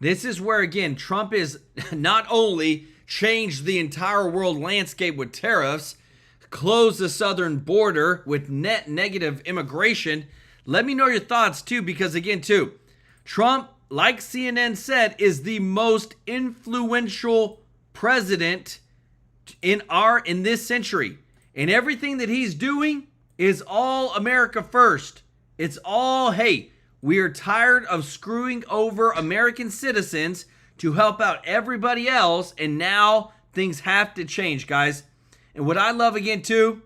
this is where, again, Trump is not only changed the entire world landscape with tariffs, closed the southern border with net negative immigration. Let me know your thoughts, too, because, again, too, Trump, like CNN said, is the most influential president in this century, and everything that he's doing is all America first. It's all, hey, we are tired of screwing over American citizens to help out everybody else, and now things have to change, guys. And what I love, again, too,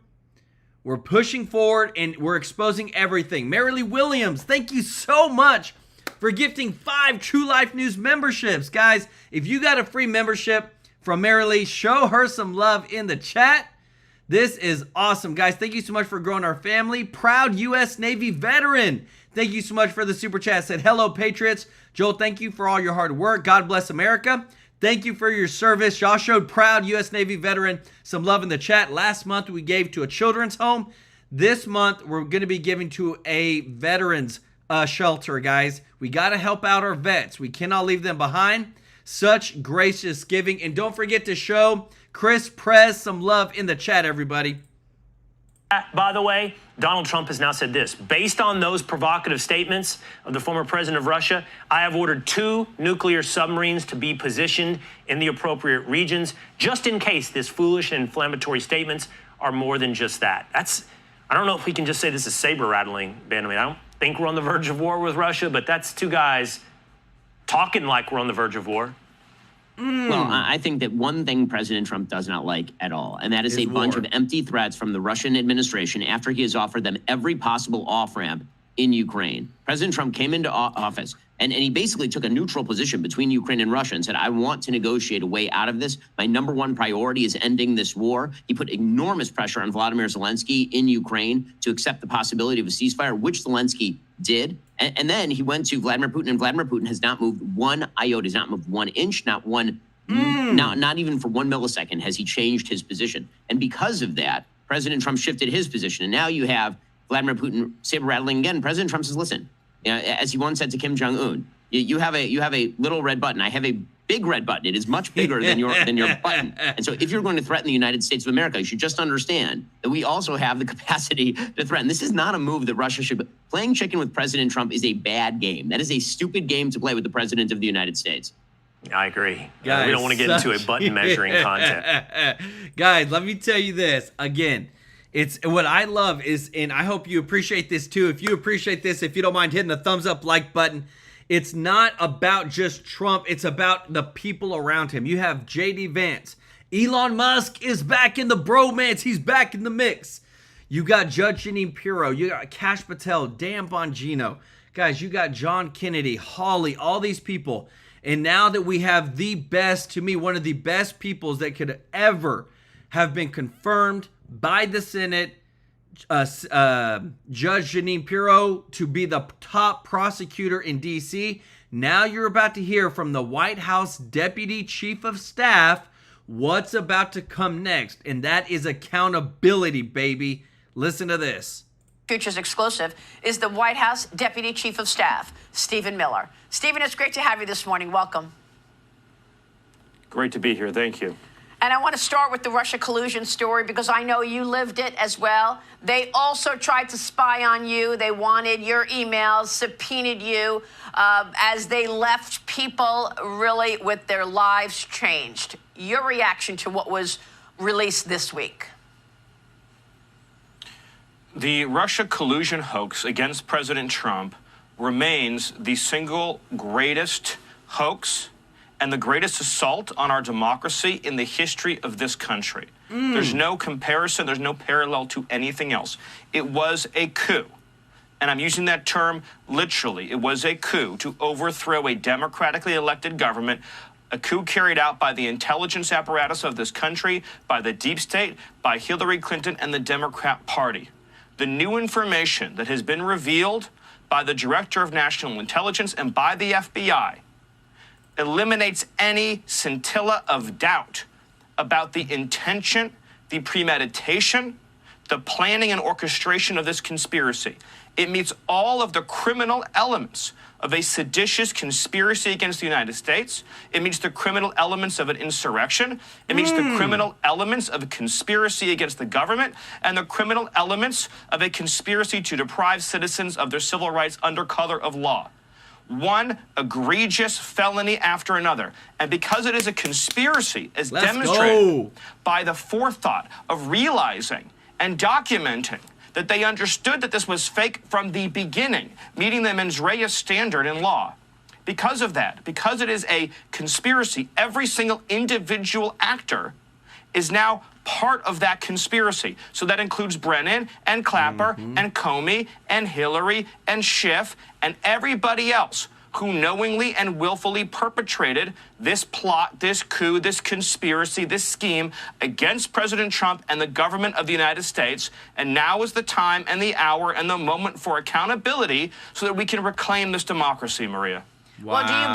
we're pushing forward and we're exposing everything. Marilee Williams, thank you so much for gifting 5 TrueLife News memberships. Guys, if you got a free membership from Marilee, show her some love in the chat. This is awesome, guys. Thank you so much for growing our family. Proud U.S. Navy veteran, thank you so much for the super chat. Said, hello, Patriots. Joel, thank you for all your hard work. God bless America. Thank you for your service. Y'all showed proud U.S. Navy veteran some love in the chat. Last month, we gave to a children's home. This month, we're going to be giving to a veterans shelter, guys. We got to help out our vets. We cannot leave them behind. Such gracious giving. And don't forget to show Chris Prez some love in the chat, everybody. By the way, Donald Trump has now said this. Based on those provocative statements of the former president of Russia, I have ordered 2 nuclear submarines to be positioned in the appropriate regions, just in case this foolish and inflammatory statements are more than just that. I don't know if we can just say this is saber-rattling, Ben. I don't think we're on the verge of war with Russia, but that's 2 guys talking like we're on the verge of war. Well, I think that one thing President Trump does not like at all, and that is a bunch of empty threats from the Russian administration after he has offered them every possible off-ramp in Ukraine. President Trump came into office, and he basically took a neutral position between Ukraine and Russia and said, I want to negotiate a way out of this. My number one priority is ending this war. He put enormous pressure on Vladimir Zelensky in Ukraine to accept the possibility of a ceasefire, which Zelensky did. And then he went to Vladimir Putin, and Vladimir Putin has not moved one iota, has not moved 1 inch, not even for 1 millisecond has he changed his position. And because of that, President Trump shifted his position. And now you have Vladimir Putin saber-rattling again. President Trump says, listen, as he once said to Kim Jong-un, you have a little red button. I have a big red button. It is much bigger than your button. And so if you're going to threaten the United States of America, you should just understand that we also have the capacity to threaten. This is not a move that Russia should. Playing chicken with President Trump is a bad game. That is a stupid game to play with the President of the United States. I agree. Guys, we don't want to get into a button measuring contest. Guys, let me tell you this. Again, it's what I love is, and I hope you appreciate this too. If you appreciate this, if you don't mind hitting the thumbs up like button, it's not about just Trump. It's about the people around him. You have J.D. Vance. Elon Musk is back in the bromance. He's back in the mix. You got Judge Jeanine Pirro. You got Kash Patel, Dan Bongino. Guys, you got John Kennedy, Hawley, all these people. And now that we have the best, to me, one of the best peoples that could ever have been confirmed by the Senate, Judge Jeanine Pirro to be the top prosecutor in D.C. Now you're about to hear from the White House Deputy Chief of Staff what's about to come next. And that is accountability, baby. Listen to this. Futures exclusive is the White House Deputy Chief of Staff, Stephen Miller. Stephen, it's great to have you this morning. Welcome. Great to be here. Thank you. And I want to start with the Russia collusion story because I know you lived it as well. They also tried to spy on you. They wanted your emails, subpoenaed you as they left people really with their lives changed. Your reaction to what was released this week? The Russia collusion hoax against President Trump remains the single greatest hoax and the greatest assault on our democracy in the history of this country. There's no comparison, there's no parallel to anything else. It was a coup. And I'm using that term literally. It was a coup to overthrow a democratically elected government, a coup carried out by the intelligence apparatus of this country, by the deep state, by Hillary Clinton and the Democrat Party. The new information that has been revealed by the Director of National Intelligence and by the FBI eliminates any scintilla of doubt about the intention, the premeditation, the planning and orchestration of this conspiracy. It meets all of the criminal elements of a seditious conspiracy against the United States. It meets the criminal elements of an insurrection. It meets the criminal elements of a conspiracy against the government and the criminal elements of a conspiracy to deprive citizens of their civil rights under color of law. One egregious felony after another. And because it is a conspiracy, as demonstrated by the forethought of realizing and documenting that they understood that this was fake from the beginning, meeting the mens rea standard in law. Because of that, because it is a conspiracy, every single individual actor is now part of that conspiracy. So that includes Brennan and Clapper and Comey and Hillary and Schiff and everybody else who knowingly and willfully perpetrated this plot, this coup, this conspiracy, this scheme against President Trump and the government of the United States. And now is the time and the hour and the moment for accountability so that we can reclaim this democracy, Maria. Well, do you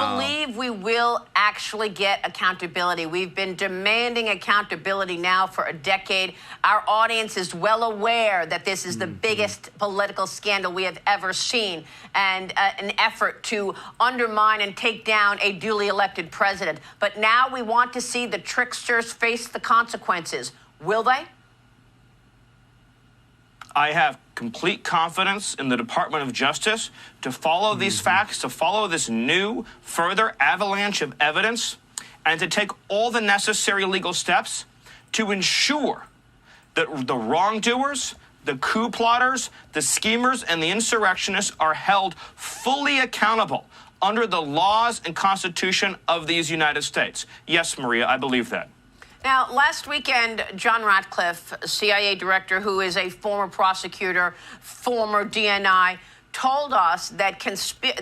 believe we will actually get accountability? We've been demanding accountability now for a decade. Our audience is well aware that this is the biggest political scandal we have ever seen, and an effort to undermine and take down a duly elected president. But now we want to see the tricksters face the consequences. Will they? I have complete confidence in the Department of Justice to follow these facts, to follow this new, further avalanche of evidence, and to take all the necessary legal steps to ensure that the wrongdoers, the coup plotters, the schemers, and the insurrectionists are held fully accountable under the laws and Constitution of these United States. Yes, Maria, I believe that. Now, last weekend, John Ratcliffe, CIA director, who is a former prosecutor, former DNI, told us that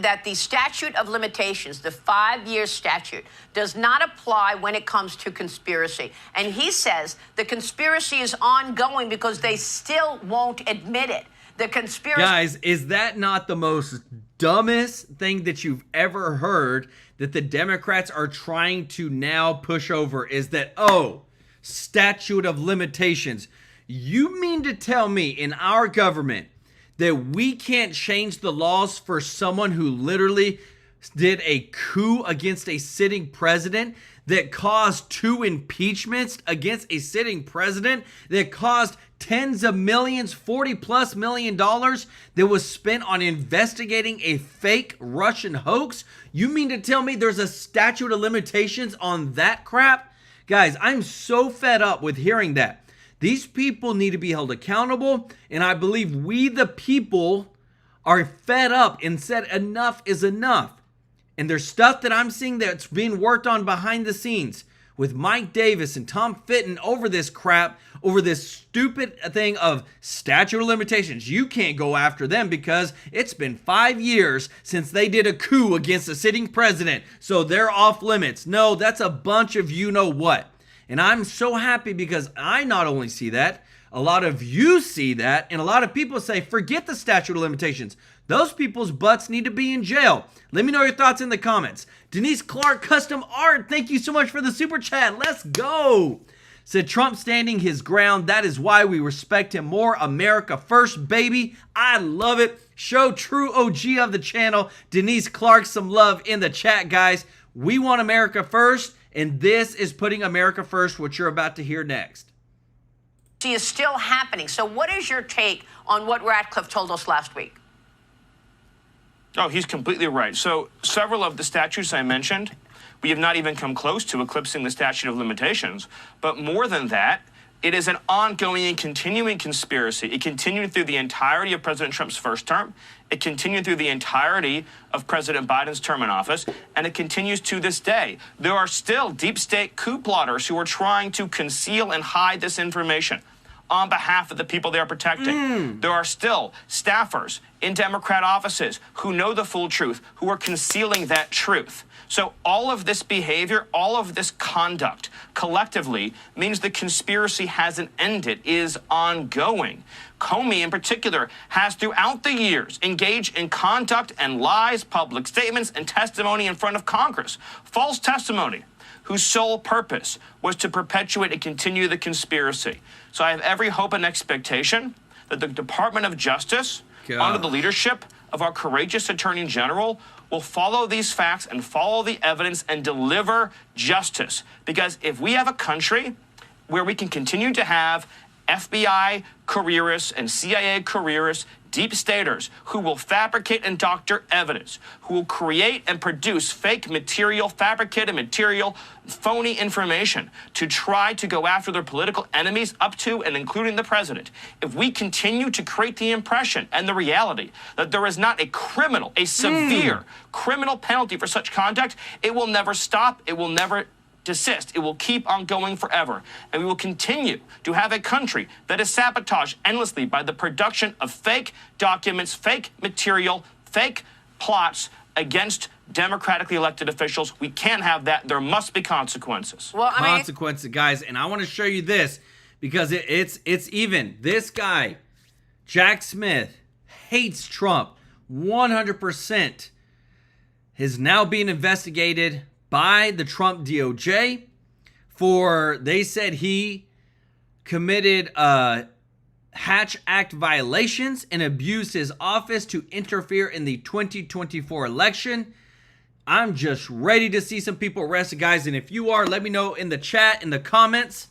that the statute of limitations, the 5-year statute, does not apply when it comes to conspiracy. And he says the conspiracy is ongoing because they still won't admit it. The conspiracy... Guys, is that not the most dumbest thing that you've ever heard that the Democrats are trying to now push over? Is that, oh, statute of limitations. You mean to tell me in our government that we can't change the laws for someone who literally did a coup against a sitting president, that caused 2 impeachments against a sitting president, that caused tens of millions, $40+ million that was spent on investigating a fake Russian hoax? You mean to tell me there's a statute of limitations on that crap? Guys, I'm so fed up with hearing that. These people need to be held accountable, and I believe we the people are fed up and said enough is enough. And there's stuff that I'm seeing that's being worked on behind the scenes with Mike Davis and Tom Fitton over this crap, over this stupid thing of statute of limitations. You can't go after them because it's been 5 years since they did a coup against a sitting president, so they're off limits. No, that's a bunch of you-know-what. And I'm so happy because I not only see that, a lot of you see that, and a lot of people say, forget the statute of limitations. Those people's butts need to be in jail. Let me know your thoughts in the comments. Denise Clark Custom Art, thank you so much for the super chat. Let's go. Said Trump standing his ground. That is why we respect him more. America first, baby. I love it. Show true OG of the channel, Denise Clark, some love in the chat, guys. We want America first, and this is putting America first, what you're about to hear next. Is still happening. So what is your take on what Ratcliffe told us last week? Oh, he's completely right. So several of the statutes I mentioned, we have not even come close to eclipsing the statute of limitations. But more than that, It is an ongoing and continuing conspiracy. It continued through the entirety of President Trump's first term. It continued through the entirety of President Biden's term in office, and it continues to this day. There are still deep state coup plotters who are trying to conceal and hide this information on behalf of the people they are protecting. There are still staffers in Democrat offices who know the full truth, who are concealing that truth. So all of this behavior, all of this conduct collectively means the conspiracy hasn't ended, is ongoing. Comey in particular has throughout the years engaged in conduct and lies, public statements, and testimony in front of Congress. False testimony whose sole purpose was to perpetuate and continue the conspiracy. So I have every hope and expectation that the Department of Justice, under the leadership of our courageous Attorney General, will follow these facts and follow the evidence and deliver justice. Because if we have a country where we can continue to have FBI careerists and CIA careerists, deep staters who will fabricate and doctor evidence, who will create and produce fake material, fabricated material, phony information to try to go after their political enemies up to and including the president. If we continue to create the impression and the reality that there is not a criminal, a severe criminal penalty for such conduct, it will never stop. It will never desist. It will keep on going forever. And we will continue to have a country that is sabotaged endlessly by the production of fake documents, fake material, fake plots against democratically elected officials. We can't have that. There must be consequences. Well, consequences, guys. And I want to show you this because it's even. This guy, Jack Smith, hates Trump 100%. Is now being investigated by the Trump DOJ for, they said he committed Hatch Act violations and abused his office to interfere in the 2024 election. I'm just ready to see some people arrested, guys. And if you are, let me know in the chat, in the comments.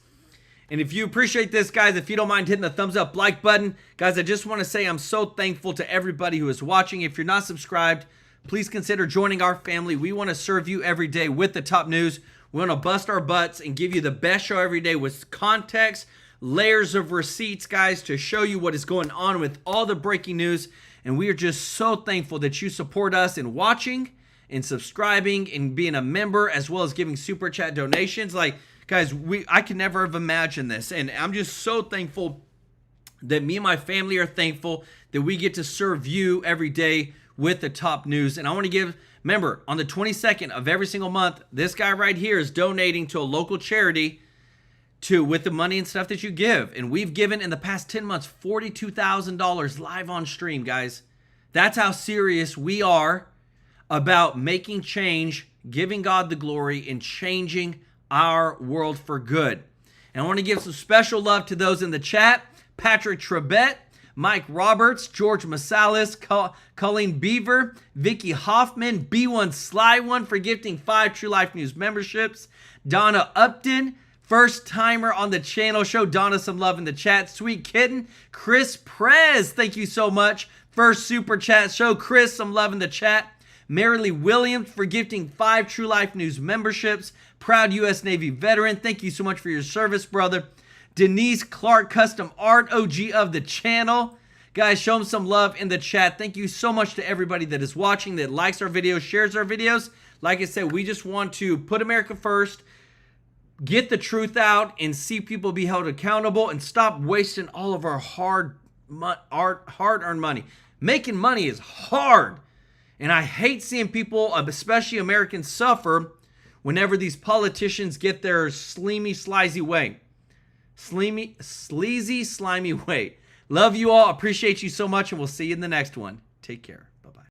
And if you appreciate this, guys, if you don't mind hitting the thumbs up like button. Guys, I just want to say I'm so thankful to everybody who is watching. If you're not subscribed, please consider joining our family. We want to serve you every day with the top news. We want to bust our butts and give you the best show every day with context, layers of receipts, guys, to show you what is going on with all the breaking news. And we are just so thankful that you support us in watching and subscribing and being a member, as well as giving super chat donations. Like, guys, I could never have imagined this. And I'm just so thankful that me and my family are thankful that we get to serve you every day with the top news. And I want to remember, on the 22nd of every single month, this guy right here is donating to a local charity with the money and stuff that you give. And we've given in the past 10 months $42,000 live on stream, guys. That's how serious we are about making change, giving God the glory, and changing our world for good. And I want to give some special love to those in the chat. Patrick Trebet, Mike Roberts, George Masalis, Colleen Beaver, Vicky Hoffman, B1 Sly One for gifting 5 TrueLife News memberships, Donna Upton, first timer on the channel, show Donna some love in the chat, Sweet Kitten, Chris Prez, thank you so much, first super chat, show Chris some love in the chat, Marilee Williams for gifting 5 TrueLife News memberships, proud U.S. Navy veteran, thank you so much for your service, brother. Denise Clark, custom art, OG of the channel. Guys, show them some love in the chat. Thank you so much to everybody that is watching, that likes our videos, shares our videos. Like I said, we just want to put America first, get the truth out, and see people be held accountable, and stop wasting all of our hard-earned money. Making money is hard. And I hate seeing people, especially Americans, suffer whenever these politicians get their sleazy, slimy way. Love you all. Appreciate you so much, and we'll see you in the next one. Take care.